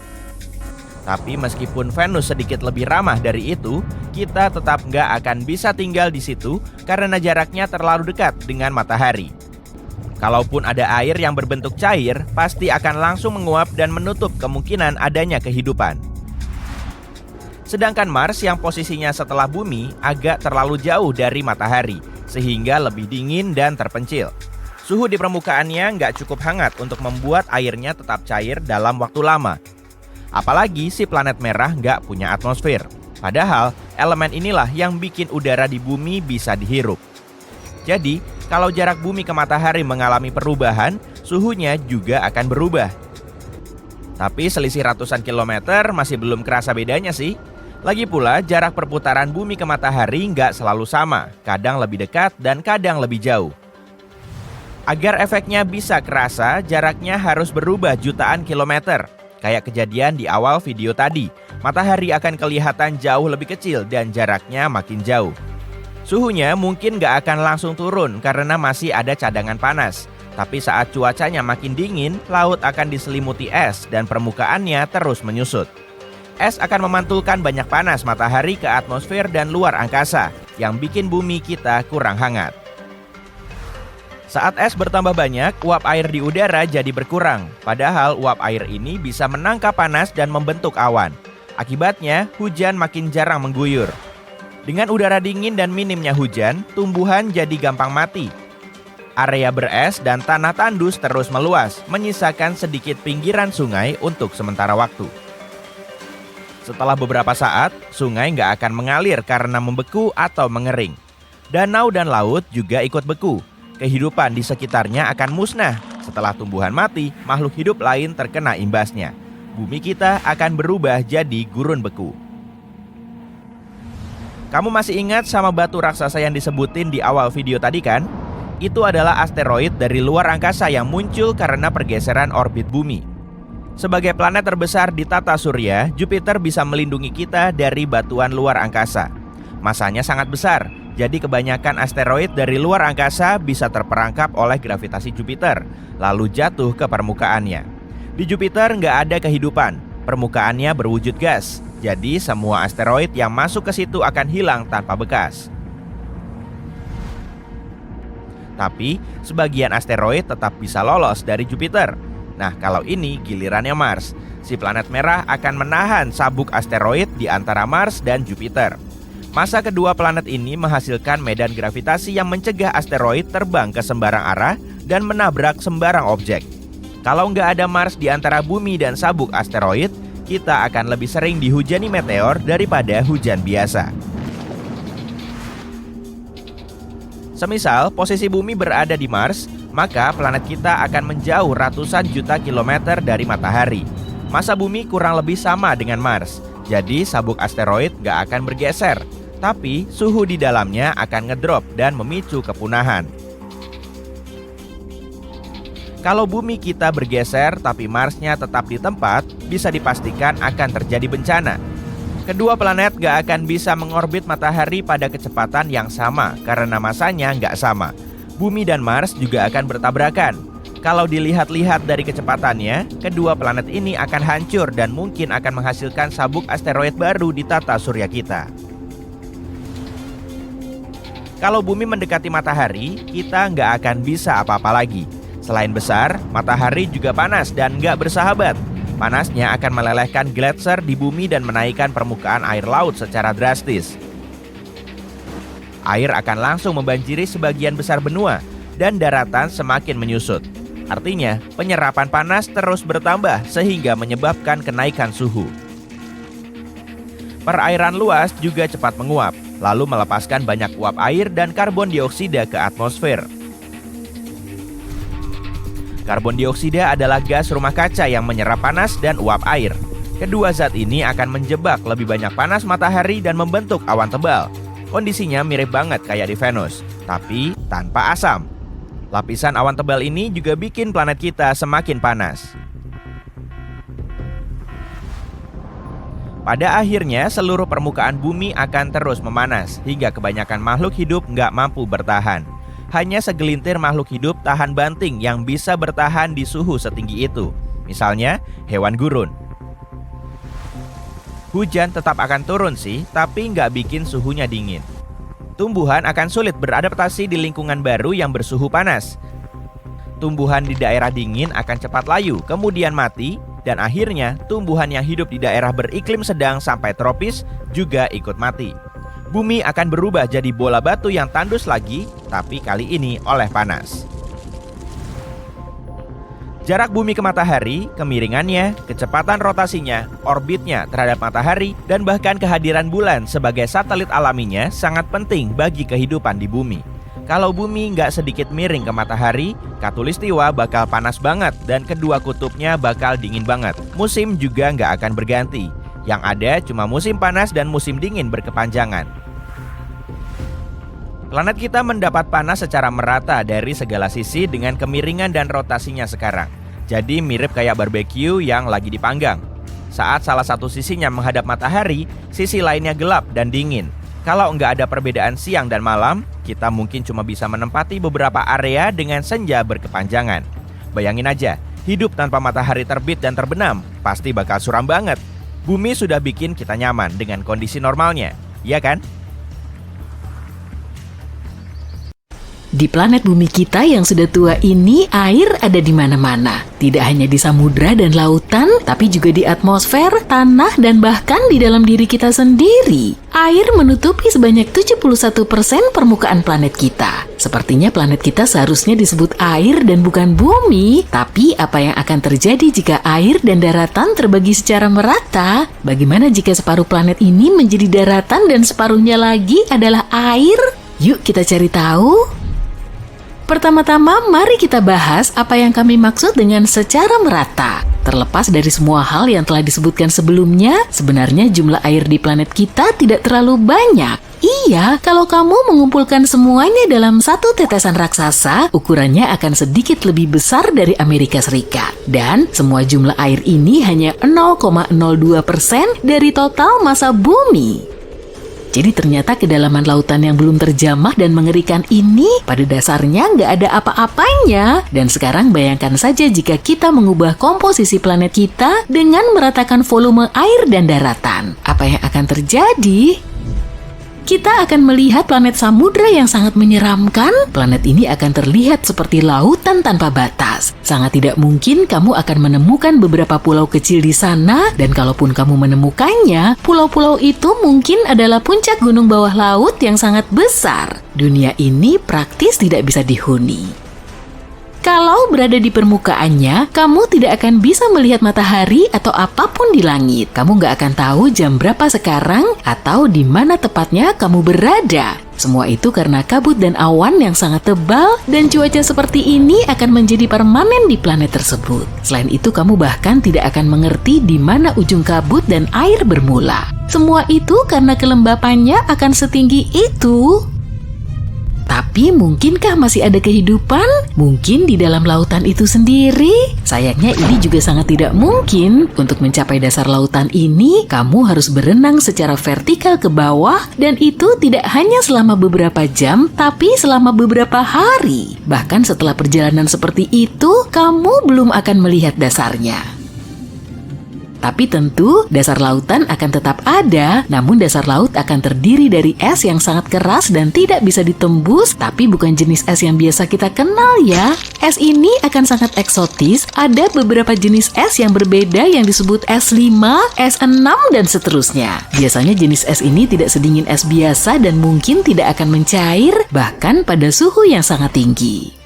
Tapi meskipun Venus sedikit lebih ramah dari itu, kita tetap gak akan bisa tinggal di situ karena jaraknya terlalu dekat dengan matahari. Kalaupun ada air yang berbentuk cair, pasti akan langsung menguap dan menutup kemungkinan adanya kehidupan. Sedangkan Mars yang posisinya setelah bumi agak terlalu jauh dari matahari, sehingga lebih dingin dan terpencil. Suhu di permukaannya nggak cukup hangat untuk membuat airnya tetap cair dalam waktu lama. Apalagi si planet merah nggak punya atmosfer. Padahal elemen inilah yang bikin udara di bumi bisa dihirup. Jadi, kalau jarak bumi ke matahari mengalami perubahan, suhunya juga akan berubah. Tapi selisih ratusan kilometer masih belum kerasa bedanya sih. Lagi pula, jarak perputaran bumi ke matahari nggak selalu sama, kadang lebih dekat dan kadang lebih jauh. Agar efeknya bisa kerasa, jaraknya harus berubah jutaan kilometer. Kayak kejadian di awal video tadi, matahari akan kelihatan jauh lebih kecil dan jaraknya makin jauh. Suhunya mungkin gak akan langsung turun karena masih ada cadangan panas. Tapi saat cuacanya makin dingin, laut akan diselimuti es dan permukaannya terus menyusut. Es akan memantulkan banyak panas matahari ke atmosfer dan luar angkasa, yang bikin bumi kita kurang hangat. Saat es bertambah banyak, uap air di udara jadi berkurang. Padahal uap air ini bisa menangkap panas dan membentuk awan. Akibatnya, hujan makin jarang mengguyur. Dengan udara dingin dan minimnya hujan, tumbuhan jadi gampang mati. Area beres dan tanah tandus terus meluas, menyisakan sedikit pinggiran sungai untuk sementara waktu. Setelah beberapa saat, sungai nggak akan mengalir karena membeku atau mengering. Danau dan laut juga ikut beku. Kehidupan di sekitarnya akan musnah. Setelah tumbuhan mati, makhluk hidup lain terkena imbasnya. Bumi kita akan berubah jadi gurun beku. Kamu masih ingat sama batu raksasa yang disebutin di awal video tadi kan? Itu adalah asteroid dari luar angkasa yang muncul karena pergeseran orbit bumi. Sebagai planet terbesar di tata surya, Jupiter bisa melindungi kita dari batuan luar angkasa. Masanya sangat besar, jadi kebanyakan asteroid dari luar angkasa bisa terperangkap oleh gravitasi Jupiter, lalu jatuh ke permukaannya. Di Jupiter nggak ada kehidupan, permukaannya berwujud gas. Jadi semua asteroid yang masuk ke situ akan hilang tanpa bekas. Tapi sebagian asteroid tetap bisa lolos dari Jupiter. Nah, kalau ini gilirannya Mars. Si planet merah akan menahan sabuk asteroid di antara Mars dan Jupiter. Massa kedua planet ini menghasilkan medan gravitasi yang mencegah asteroid terbang ke sembarang arah dan menabrak sembarang objek. Kalau nggak ada Mars di antara bumi dan sabuk asteroid, kita akan lebih sering dihujani meteor daripada hujan biasa. Semisal posisi bumi berada di Mars, maka planet kita akan menjauh ratusan juta kilometer dari matahari. Massa bumi kurang lebih sama dengan Mars, jadi sabuk asteroid gak akan bergeser, tapi suhu di dalamnya akan ngedrop dan memicu kepunahan. Kalau bumi kita bergeser tapi Marsnya tetap di tempat, bisa dipastikan akan terjadi bencana. Kedua planet gak akan bisa mengorbit matahari pada kecepatan yang sama karena masanya gak sama. Bumi dan Mars juga akan bertabrakan. Kalau dilihat-lihat dari kecepatannya, kedua planet ini akan hancur dan mungkin akan menghasilkan sabuk asteroid baru di tata surya kita. Kalau bumi mendekati matahari, kita nggak akan bisa apa-apa lagi. Selain besar, matahari juga panas dan nggak bersahabat. Panasnya akan melelehkan gletser di bumi dan menaikkan permukaan air laut secara drastis. Air akan langsung membanjiri sebagian besar benua dan daratan semakin menyusut. Artinya, penyerapan panas terus bertambah sehingga menyebabkan kenaikan suhu. Perairan luas juga cepat menguap, lalu melepaskan banyak uap air dan karbon dioksida ke atmosfer. Karbon dioksida adalah gas rumah kaca yang menyerap panas dan uap air. Kedua zat ini akan menjebak lebih banyak panas matahari dan membentuk awan tebal. Kondisinya mirip banget kayak di Venus, tapi tanpa asam. Lapisan awan tebal ini juga bikin planet kita semakin panas. Pada akhirnya, seluruh permukaan bumi akan terus memanas hingga kebanyakan makhluk hidup nggak mampu bertahan. Hanya segelintir makhluk hidup tahan banting yang bisa bertahan di suhu setinggi itu. Misalnya, hewan gurun. Hujan tetap akan turun sih, tapi nggak bikin suhunya dingin. Tumbuhan akan sulit beradaptasi di lingkungan baru yang bersuhu panas. Tumbuhan di daerah dingin akan cepat layu, kemudian mati. Dan akhirnya, tumbuhan yang hidup di daerah beriklim sedang sampai tropis juga ikut mati. Bumi akan berubah jadi bola batu yang tandus lagi, tapi kali ini oleh panas. Jarak bumi ke matahari, kemiringannya, kecepatan rotasinya, orbitnya terhadap matahari, dan bahkan kehadiran bulan sebagai satelit alaminya sangat penting bagi kehidupan di bumi. Kalau bumi nggak sedikit miring ke matahari, Khatulistiwa bakal panas banget dan kedua kutubnya bakal dingin banget. Musim juga nggak akan berganti. Yang ada cuma musim panas dan musim dingin berkepanjangan. Planet kita mendapat panas secara merata dari segala sisi dengan kemiringan dan rotasinya sekarang. Jadi mirip kayak barbeque yang lagi dipanggang. Saat salah satu sisinya menghadap matahari, sisi lainnya gelap dan dingin. Kalau nggak ada perbedaan siang dan malam, kita mungkin cuma bisa menempati beberapa area dengan senja berkepanjangan. Bayangin aja, hidup tanpa matahari terbit dan terbenam pasti bakal suram banget. Bumi sudah bikin kita nyaman dengan kondisi normalnya, iya kan? Di planet bumi kita yang sudah tua ini, air ada di mana-mana. Tidak hanya di samudra dan lautan, tapi juga di atmosfer, tanah, dan bahkan di dalam diri kita sendiri. Air menutupi sebanyak 71% permukaan planet kita. Sepertinya planet kita seharusnya disebut air dan bukan bumi. Tapi apa yang akan terjadi jika air dan daratan terbagi secara merata? Bagaimana jika separuh planet ini menjadi daratan dan separuhnya lagi adalah air? Yuk kita cari tahu. Pertama-tama, mari kita bahas apa yang kami maksud dengan secara merata. Terlepas dari semua hal yang telah disebutkan sebelumnya, sebenarnya jumlah air di planet kita tidak terlalu banyak. Iya, kalau kamu mengumpulkan semuanya dalam satu tetesan raksasa, ukurannya akan sedikit lebih besar dari Amerika Serikat. Dan semua jumlah air ini hanya 0,02% dari total massa bumi. Jadi ternyata kedalaman lautan yang belum terjamah dan mengerikan ini pada dasarnya nggak ada apa-apanya. Dan sekarang bayangkan saja jika kita mengubah komposisi planet kita dengan meratakan volume air dan daratan. Apa yang akan terjadi? Kita akan melihat planet samudra yang sangat menyeramkan. Planet ini akan terlihat seperti lautan tanpa batas. Sangat tidak mungkin kamu akan menemukan beberapa pulau kecil di sana, dan kalaupun kamu menemukannya, pulau-pulau itu mungkin adalah puncak gunung bawah laut yang sangat besar. Dunia ini praktis tidak bisa dihuni. Kalau berada di permukaannya, kamu tidak akan bisa melihat matahari atau apapun di langit. Kamu nggak akan tahu jam berapa sekarang atau di mana tepatnya kamu berada. Semua itu karena kabut dan awan yang sangat tebal, dan cuaca seperti ini akan menjadi permanen di planet tersebut. Selain itu, kamu bahkan tidak akan mengerti di mana ujung kabut dan air bermula. Semua itu karena kelembapannya akan setinggi itu. Tapi mungkinkah masih ada kehidupan? Mungkin di dalam lautan itu sendiri? Sayangnya ini juga sangat tidak mungkin. Untuk mencapai dasar lautan ini, kamu harus berenang secara vertikal ke bawah, dan itu tidak hanya selama beberapa jam, tapi selama beberapa hari. Bahkan setelah perjalanan seperti itu, kamu belum akan melihat dasarnya. Tapi tentu, dasar lautan akan tetap ada, namun dasar laut akan terdiri dari es yang sangat keras dan tidak bisa ditembus, tapi bukan jenis es yang biasa kita kenal ya. Es ini akan sangat eksotis, ada beberapa jenis es yang berbeda yang disebut S5, S6, dan seterusnya. Biasanya jenis es ini tidak sedingin es biasa dan mungkin tidak akan mencair, bahkan pada suhu yang sangat tinggi.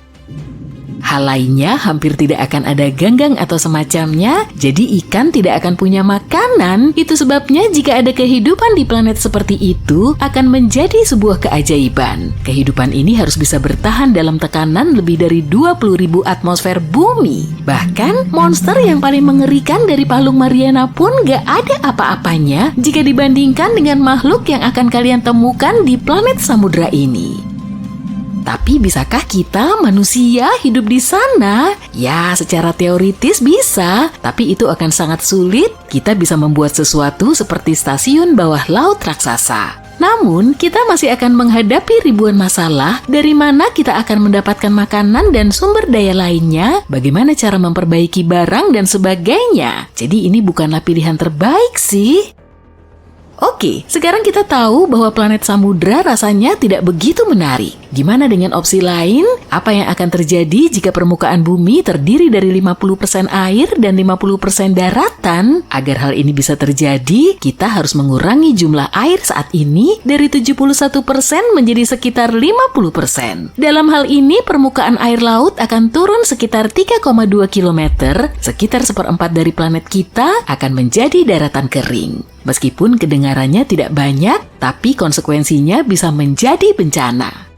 Hal lainnya, hampir tidak akan ada ganggang atau semacamnya, jadi ikan tidak akan punya makanan. Itu sebabnya jika ada kehidupan di planet seperti itu, akan menjadi sebuah keajaiban. Kehidupan ini harus bisa bertahan dalam tekanan lebih dari 20.000 atmosfer bumi. Bahkan, monster yang paling mengerikan dari Palung Mariana pun gak ada apa-apanya jika dibandingkan dengan makhluk yang akan kalian temukan di planet samudra ini. Tapi bisakah kita manusia hidup di sana? Ya, secara teoritis bisa, tapi itu akan sangat sulit. Kita bisa membuat sesuatu seperti stasiun bawah laut raksasa. Namun, kita masih akan menghadapi ribuan masalah dari mana kita akan mendapatkan makanan dan sumber daya lainnya, bagaimana cara memperbaiki barang dan sebagainya. Jadi ini bukanlah pilihan terbaik sih. Oke, sekarang kita tahu bahwa planet samudra rasanya tidak begitu menarik. Gimana dengan opsi lain? Apa yang akan terjadi jika permukaan bumi terdiri dari 50% air dan 50% daratan? Agar hal ini bisa terjadi, kita harus mengurangi jumlah air saat ini dari 71% menjadi sekitar 50%. Dalam hal ini, permukaan air laut akan turun sekitar 3,2 km, sekitar 1/4 dari planet kita akan menjadi daratan kering. Meskipun kedengarannya tidak banyak, tapi konsekuensinya bisa menjadi bencana.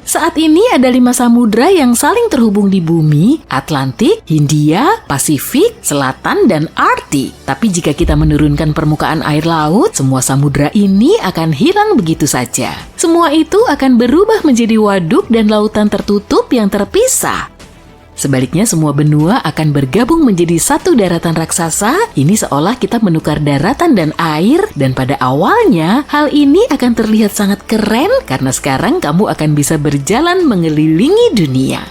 Saat ini ada 5 samudra yang saling terhubung di bumi: Atlantik, Hindia, Pasifik, Selatan, dan Arktik. Tapi jika kita menurunkan permukaan air laut, semua samudra ini akan hilang begitu saja. Semua itu akan berubah menjadi waduk dan lautan tertutup yang terpisah. Sebaliknya, semua benua akan bergabung menjadi satu daratan raksasa. Ini seolah kita menukar daratan dan air, dan pada awalnya hal ini akan terlihat sangat keren karena sekarang kamu akan bisa berjalan mengelilingi dunia.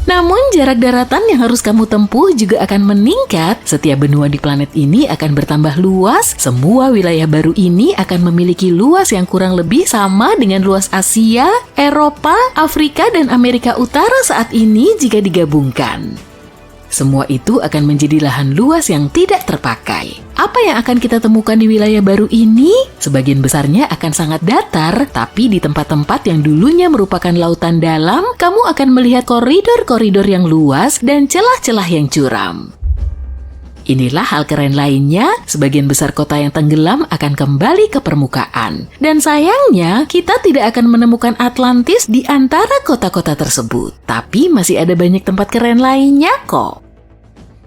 Namun jarak daratan yang harus kamu tempuh juga akan meningkat. Setiap benua di planet ini akan bertambah luas. Semua wilayah baru ini akan memiliki luas yang kurang lebih sama dengan luas Asia, Eropa, Afrika, dan Amerika Utara saat ini jika digabungkan. Semua itu akan menjadi lahan luas yang tidak terpakai. Apa yang akan kita temukan di wilayah baru ini? Sebagian besarnya akan sangat datar, tapi di tempat-tempat yang dulunya merupakan lautan dalam, kamu akan melihat koridor-koridor yang luas dan celah-celah yang curam. Inilah hal keren lainnya, sebagian besar kota yang tenggelam akan kembali ke permukaan. Dan sayangnya, kita tidak akan menemukan Atlantis di antara kota-kota tersebut. Tapi masih ada banyak tempat keren lainnya kok.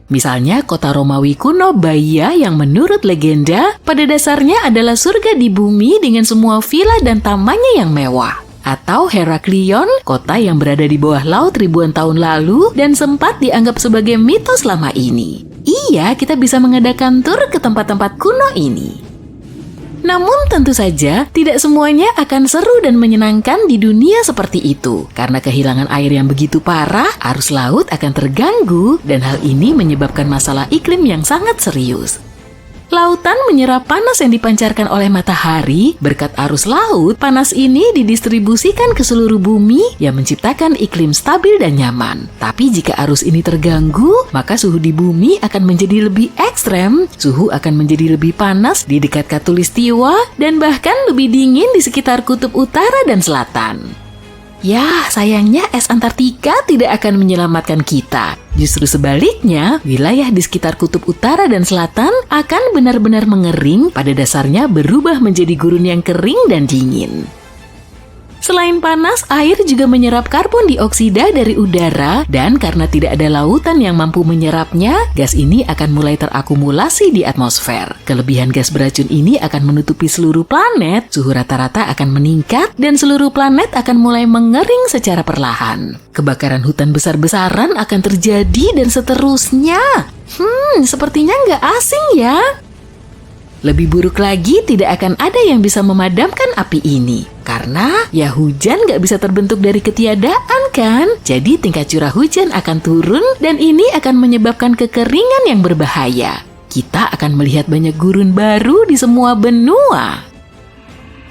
Misalnya kota Romawi kuno Baia yang menurut legenda pada dasarnya adalah surga di bumi dengan semua villa dan tamannya yang mewah. Atau Heraklion, kota yang berada di bawah laut ribuan tahun lalu dan sempat dianggap sebagai mitos lama ini. Iya, kita bisa mengadakan tur ke tempat-tempat kuno ini. Namun tentu saja, tidak semuanya akan seru dan menyenangkan di dunia seperti itu. Karena kehilangan air yang begitu parah, arus laut akan terganggu dan hal ini menyebabkan masalah iklim yang sangat serius. Lautan menyerap panas yang dipancarkan oleh matahari. Berkat arus laut, panas ini didistribusikan ke seluruh bumi yang menciptakan iklim stabil dan nyaman. Tapi jika arus ini terganggu, maka suhu di bumi akan menjadi lebih ekstrem. Suhu akan menjadi lebih panas di dekat Khatulistiwa dan bahkan lebih dingin di sekitar kutub utara dan selatan. Ya, sayangnya es Antartika tidak akan menyelamatkan kita. Justru sebaliknya, wilayah di sekitar kutub utara dan selatan akan benar-benar mengering, pada dasarnya berubah menjadi gurun yang kering dan dingin. Selain panas, air juga menyerap karbon dioksida dari udara dan karena tidak ada lautan yang mampu menyerapnya, gas ini akan mulai terakumulasi di atmosfer. Kelebihan gas beracun ini akan menutupi seluruh planet, suhu rata-rata akan meningkat dan seluruh planet akan mulai mengering secara perlahan. Kebakaran hutan besar-besaran akan terjadi dan seterusnya. Sepertinya nggak asing ya. Lebih buruk lagi, tidak akan ada yang bisa memadamkan api ini. Karena ya hujan nggak bisa terbentuk dari ketiadaan kan? Jadi tingkat curah hujan akan turun dan ini akan menyebabkan kekeringan yang berbahaya. Kita akan melihat banyak gurun baru di semua benua.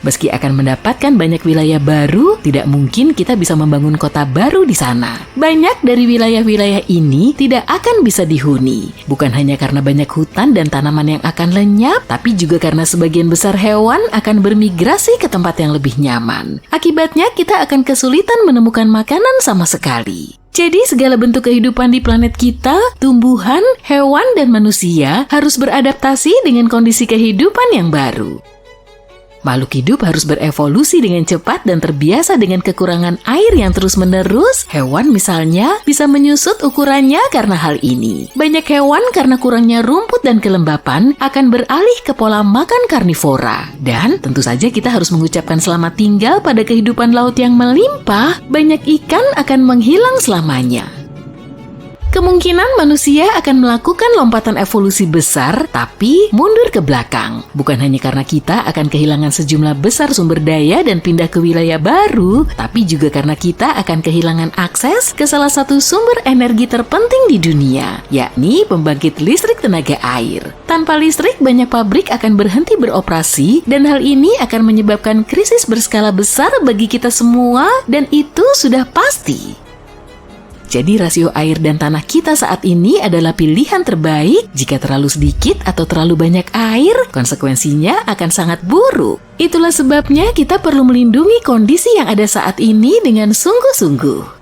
Meski akan mendapatkan banyak wilayah baru, tidak mungkin kita bisa membangun kota baru di sana. Banyak dari wilayah-wilayah ini tidak akan bisa dihuni. Bukan hanya karena banyak hutan dan tanaman yang akan lenyap, tapi juga karena sebagian besar hewan akan bermigrasi ke tempat yang lebih nyaman. Akibatnya kita akan kesulitan menemukan makanan sama sekali. Jadi segala bentuk kehidupan di planet kita, tumbuhan, hewan, dan manusia harus beradaptasi dengan kondisi kehidupan yang baru. Makhluk hidup harus berevolusi dengan cepat dan terbiasa dengan kekurangan air yang terus-menerus. Hewan misalnya bisa menyusut ukurannya karena hal ini. Banyak hewan karena kurangnya rumput dan kelembapan akan beralih ke pola makan karnivora. Dan tentu saja kita harus mengucapkan selamat tinggal pada kehidupan laut yang melimpah. Banyak ikan akan menghilang selamanya. Kemungkinan manusia akan melakukan lompatan evolusi besar, tapi mundur ke belakang. Bukan hanya karena kita akan kehilangan sejumlah besar sumber daya dan pindah ke wilayah baru, tapi juga karena kita akan kehilangan akses ke salah satu sumber energi terpenting di dunia, yakni pembangkit listrik tenaga air. Tanpa listrik, banyak pabrik akan berhenti beroperasi, dan hal ini akan menyebabkan krisis berskala besar bagi kita semua, dan itu sudah pasti. Jadi rasio air dan tanah kita saat ini adalah pilihan terbaik. Jika terlalu sedikit atau terlalu banyak air, konsekuensinya akan sangat buruk. Itulah sebabnya kita perlu melindungi kondisi yang ada saat ini dengan sungguh-sungguh.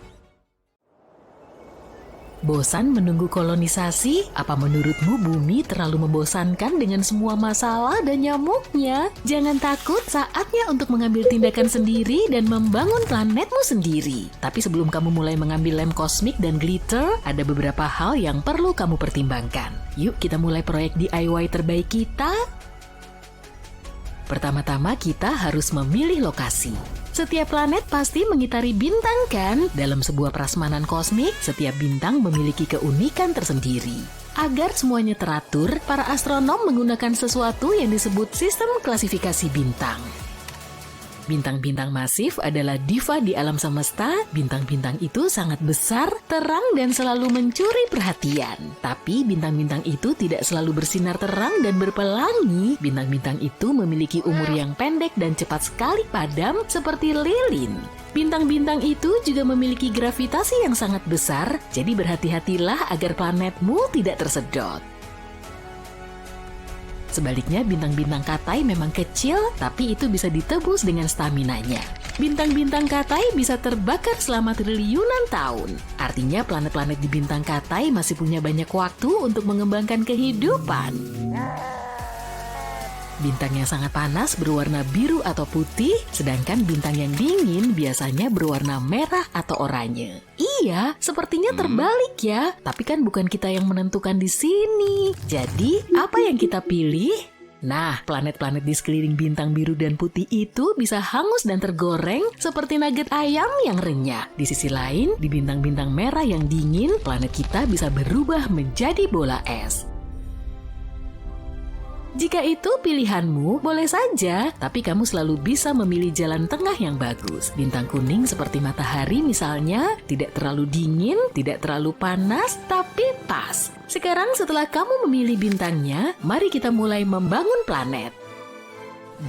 Bosan menunggu kolonisasi? Apa menurutmu bumi terlalu membosankan dengan semua masalah dan nyamuknya? Jangan takut, saatnya untuk mengambil tindakan sendiri dan membangun planetmu sendiri. Tapi sebelum kamu mulai mengambil lem kosmik dan glitter, ada beberapa hal yang perlu kamu pertimbangkan. Yuk kita mulai proyek DIY terbaik kita. Pertama-tama kita harus memilih lokasi. Setiap planet pasti mengitari bintang kan? Dalam sebuah prasmanan kosmik, setiap bintang memiliki keunikan tersendiri. Agar semuanya teratur, para astronom menggunakan sesuatu yang disebut sistem klasifikasi bintang. Bintang-bintang masif adalah diva di alam semesta. Bintang-bintang itu sangat besar, terang, dan selalu mencuri perhatian. Tapi bintang-bintang itu tidak selalu bersinar terang dan berpelangi. Bintang-bintang itu memiliki umur yang pendek dan cepat sekali padam seperti lilin. Bintang-bintang itu juga memiliki gravitasi yang sangat besar, jadi berhati-hatilah agar planetmu tidak tersedot. Sebaliknya, bintang-bintang Katai memang kecil, tapi itu bisa ditebus dengan staminanya. Bintang-bintang Katai bisa terbakar selama triliunan tahun. Artinya planet-planet di bintang Katai masih punya banyak waktu untuk mengembangkan kehidupan. Bintang yang sangat panas berwarna biru atau putih, sedangkan bintang yang dingin biasanya berwarna merah atau oranye. Iya, sepertinya terbalik ya. Tapi kan bukan kita yang menentukan di sini. Jadi, apa yang kita pilih? Nah, planet-planet di sekeliling bintang biru dan putih itu bisa hangus dan tergoreng seperti nugget ayam yang renyah. Di sisi lain, di bintang-bintang merah yang dingin, planet kita bisa berubah menjadi bola es. Jika itu pilihanmu, boleh saja, tapi kamu selalu bisa memilih jalan tengah yang bagus. Bintang kuning seperti matahari misalnya, tidak terlalu dingin, tidak terlalu panas, tapi pas. Sekarang setelah kamu memilih bintangnya, mari kita mulai membangun planet.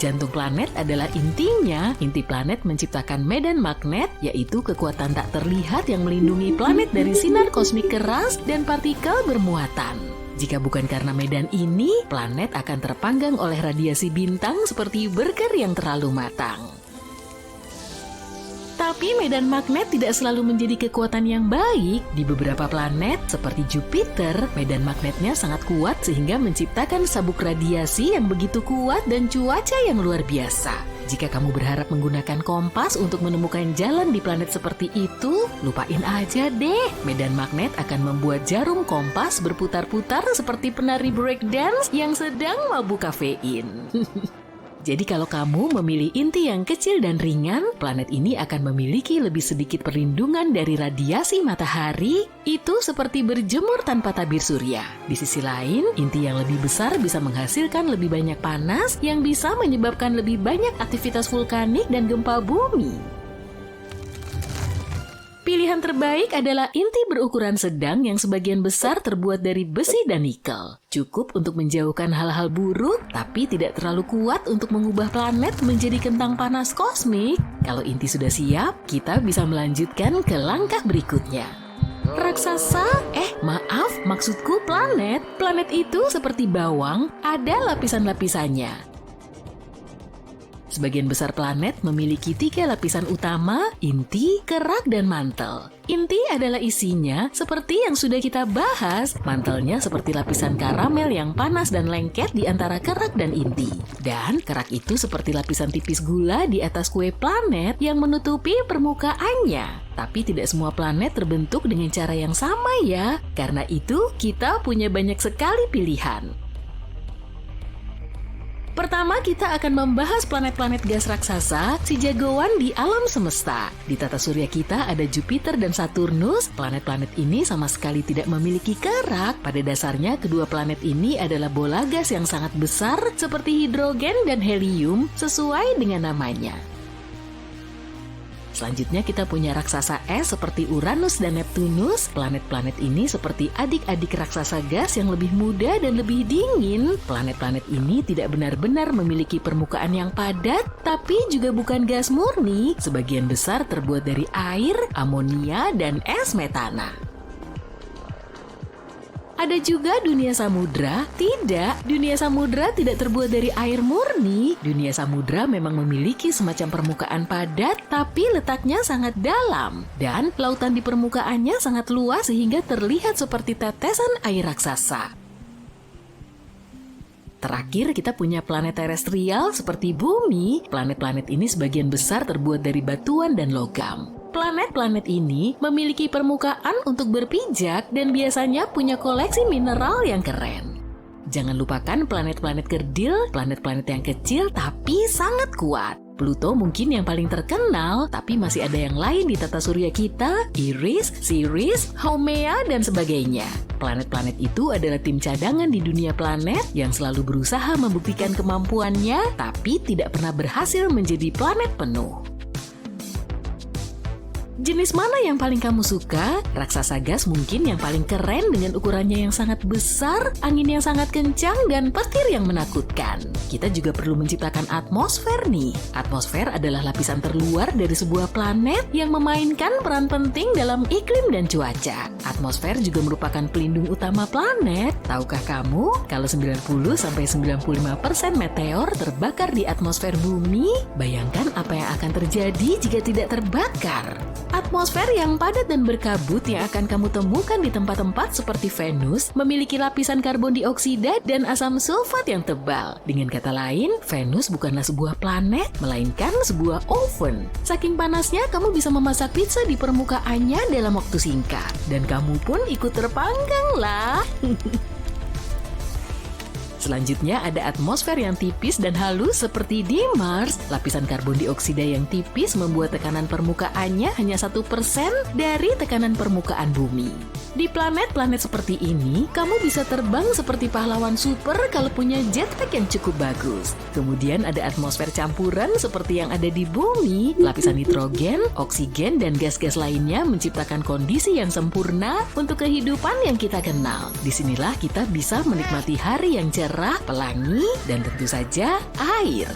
Jantung planet adalah intinya. Inti planet menciptakan medan magnet, yaitu kekuatan tak terlihat yang melindungi planet dari sinar kosmik keras dan partikel bermuatan. Jika bukan karena medan ini, planet akan terpanggang oleh radiasi bintang seperti burger yang terlalu matang. Tapi medan magnet tidak selalu menjadi kekuatan yang baik. Di beberapa planet, seperti Jupiter, medan magnetnya sangat kuat sehingga menciptakan sabuk radiasi yang begitu kuat dan cuaca yang luar biasa. Jika kamu berharap menggunakan kompas untuk menemukan jalan di planet seperti itu, lupain aja deh. Medan magnet akan membuat jarum kompas berputar-putar seperti penari breakdance yang sedang mabuk kafein. Jadi kalau kamu memilih inti yang kecil dan ringan, planet ini akan memiliki lebih sedikit perlindungan dari radiasi matahari. Itu seperti berjemur tanpa tabir surya. Di sisi lain, inti yang lebih besar bisa menghasilkan lebih banyak panas yang bisa menyebabkan lebih banyak aktivitas vulkanik dan gempa bumi. Pilihan terbaik adalah inti berukuran sedang yang sebagian besar terbuat dari besi dan nikel. Cukup untuk menjauhkan hal-hal buruk, tapi tidak terlalu kuat untuk mengubah planet menjadi kentang panas kosmik. Kalau inti sudah siap, kita bisa melanjutkan ke langkah berikutnya. Raksasa? Maaf, maksudku planet. Planet itu seperti bawang, ada lapisan-lapisannya. Sebagian besar planet memiliki 3 lapisan utama, inti, kerak, dan mantel. Inti adalah isinya seperti yang sudah kita bahas. Mantelnya seperti lapisan karamel yang panas dan lengket di antara kerak dan inti. Dan kerak itu seperti lapisan tipis gula di atas kue planet yang menutupi permukaannya. Tapi tidak semua planet terbentuk dengan cara yang sama ya. Karena itu kita punya banyak sekali pilihan. Pertama, kita akan membahas planet-planet gas raksasa, si jagoan di alam semesta. Di tata surya kita ada Jupiter dan Saturnus. Planet-planet ini sama sekali tidak memiliki kerak. Pada dasarnya, kedua planet ini adalah bola gas yang sangat besar seperti hidrogen dan helium sesuai dengan namanya. Selanjutnya kita punya raksasa es seperti Uranus dan Neptunus. Planet-planet ini seperti adik-adik raksasa gas yang lebih muda dan lebih dingin. Planet-planet ini tidak benar-benar memiliki permukaan yang padat, tapi juga bukan gas murni. Sebagian besar terbuat dari air, amonia, dan es metana. Ada juga dunia samudra. Tidak, dunia samudra tidak terbuat dari air murni. Dunia samudra memang memiliki semacam permukaan padat, tapi letaknya sangat dalam. Dan lautan di permukaannya sangat luas sehingga terlihat seperti tetesan air raksasa. Terakhir, kita punya planet terestrial seperti Bumi. Planet-planet ini sebagian besar terbuat dari batuan dan logam. Planet-planet ini memiliki permukaan untuk berpijak dan biasanya punya koleksi mineral yang keren. Jangan lupakan planet-planet kerdil, planet-planet yang kecil tapi sangat kuat. Pluto mungkin yang paling terkenal, tapi masih ada yang lain di tata surya kita, Eris, Ceres, Haumea, dan sebagainya. Planet-planet itu adalah tim cadangan di dunia planet yang selalu berusaha membuktikan kemampuannya, tapi tidak pernah berhasil menjadi planet penuh. Jenis mana yang paling kamu suka? Raksasa gas mungkin yang paling keren dengan ukurannya yang sangat besar, angin yang sangat kencang, dan petir yang menakutkan. Kita juga perlu menciptakan atmosfer nih. Atmosfer adalah lapisan terluar dari sebuah planet yang memainkan peran penting dalam iklim dan cuaca. Atmosfer juga merupakan pelindung utama planet. Tahukah kamu kalau 90-95% meteor terbakar di atmosfer bumi? Bayangkan apa yang akan terjadi jika tidak terbakar. Atmosfer yang padat dan berkabut yang akan kamu temukan di tempat-tempat seperti Venus memiliki lapisan karbon dioksida dan asam sulfat yang tebal. Dengan kata lain, Venus bukanlah sebuah planet, melainkan sebuah oven. Saking panasnya, kamu bisa memasak pizza di permukaannya dalam waktu singkat. Dan kamu pun ikut terpanggang lah. Selanjutnya ada atmosfer yang tipis dan halus seperti di Mars. Lapisan karbon dioksida yang tipis membuat tekanan permukaannya hanya 1% dari tekanan permukaan bumi. Di planet-planet seperti ini, kamu bisa terbang seperti pahlawan super kalau punya jetpack yang cukup bagus. Kemudian ada atmosfer campuran seperti yang ada di bumi. Lapisan nitrogen, oksigen, dan gas-gas lainnya menciptakan kondisi yang sempurna untuk kehidupan yang kita kenal. Disinilah kita bisa menikmati hari yang cerah, pelangi, dan tentu saja air.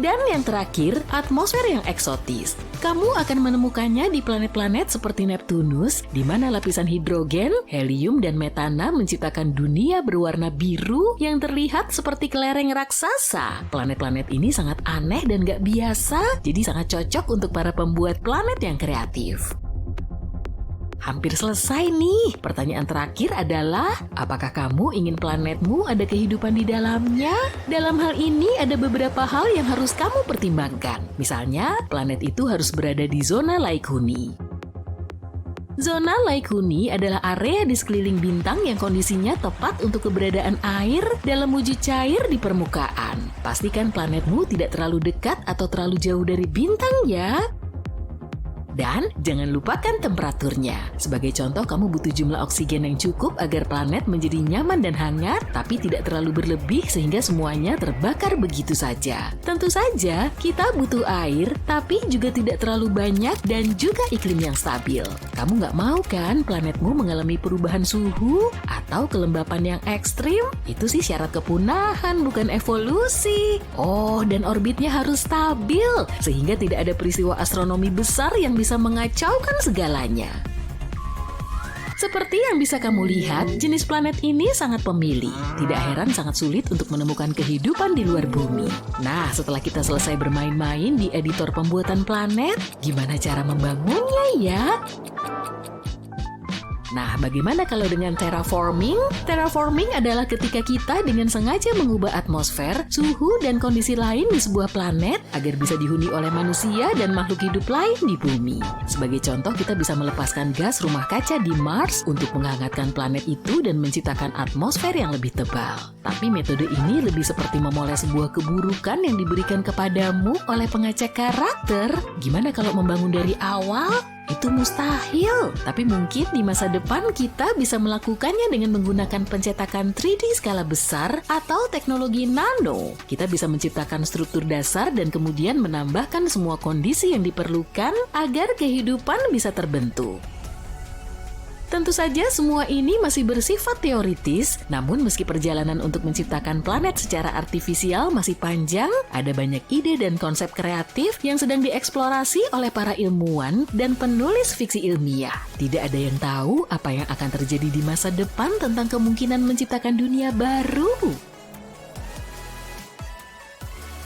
Dan yang terakhir, atmosfer yang eksotis. Kamu akan menemukannya di planet-planet seperti Neptunus, di mana lapisan hidrogen, helium, dan metana menciptakan dunia berwarna biru yang terlihat seperti kelereng raksasa. Planet-planet ini sangat aneh dan gak biasa, jadi sangat cocok untuk para pembuat planet yang kreatif. Hampir selesai nih. Pertanyaan terakhir adalah, apakah kamu ingin planetmu ada kehidupan di dalamnya? Dalam hal ini ada beberapa hal yang harus kamu pertimbangkan. Misalnya, planet itu harus berada di zona Laik Huni. Zona Laik Huni adalah area di sekeliling bintang yang kondisinya tepat untuk keberadaan air dalam wujud cair di permukaan. Pastikan planetmu tidak terlalu dekat atau terlalu jauh dari bintang ya. Dan jangan lupakan temperaturnya. Sebagai contoh, kamu butuh jumlah oksigen yang cukup agar planet menjadi nyaman dan hangat, tapi tidak terlalu berlebih sehingga semuanya terbakar begitu saja. Tentu saja, kita butuh air, tapi juga tidak terlalu banyak dan juga iklim yang stabil. Kamu nggak mau kan planetmu mengalami perubahan suhu atau kelembapan yang ekstrim? Itu sih syarat kepunahan, bukan evolusi. Oh, dan orbitnya harus stabil, sehingga tidak ada peristiwa astronomi besar yang bisa mengacaukan segalanya. Seperti yang bisa kamu lihat, jenis planet ini sangat pemilih. Tidak heran sangat sulit untuk menemukan kehidupan di luar bumi. Nah, setelah kita selesai bermain-main di editor pembuatan planet, gimana cara membangunnya ya? Nah, bagaimana kalau dengan terraforming? Terraforming adalah ketika kita dengan sengaja mengubah atmosfer, suhu, dan kondisi lain di sebuah planet agar bisa dihuni oleh manusia dan makhluk hidup lain di bumi. Sebagai contoh, kita bisa melepaskan gas rumah kaca di Mars untuk menghangatkan planet itu dan menciptakan atmosfer yang lebih tebal. Tapi metode ini lebih seperti memoles sebuah keburukan yang diberikan kepadamu oleh pengacak karakter. Gimana kalau membangun dari awal? Itu mustahil, tapi mungkin di masa depan kita bisa melakukannya dengan menggunakan pencetakan 3D skala besar atau teknologi nano. Kita bisa menciptakan struktur dasar dan kemudian menambahkan semua kondisi yang diperlukan agar kehidupan bisa terbentuk. Tentu saja semua ini masih bersifat teoritis, namun meski perjalanan untuk menciptakan planet secara artifisial masih panjang, ada banyak ide dan konsep kreatif yang sedang dieksplorasi oleh para ilmuwan dan penulis fiksi ilmiah. Tidak ada yang tahu apa yang akan terjadi di masa depan tentang kemungkinan menciptakan dunia baru.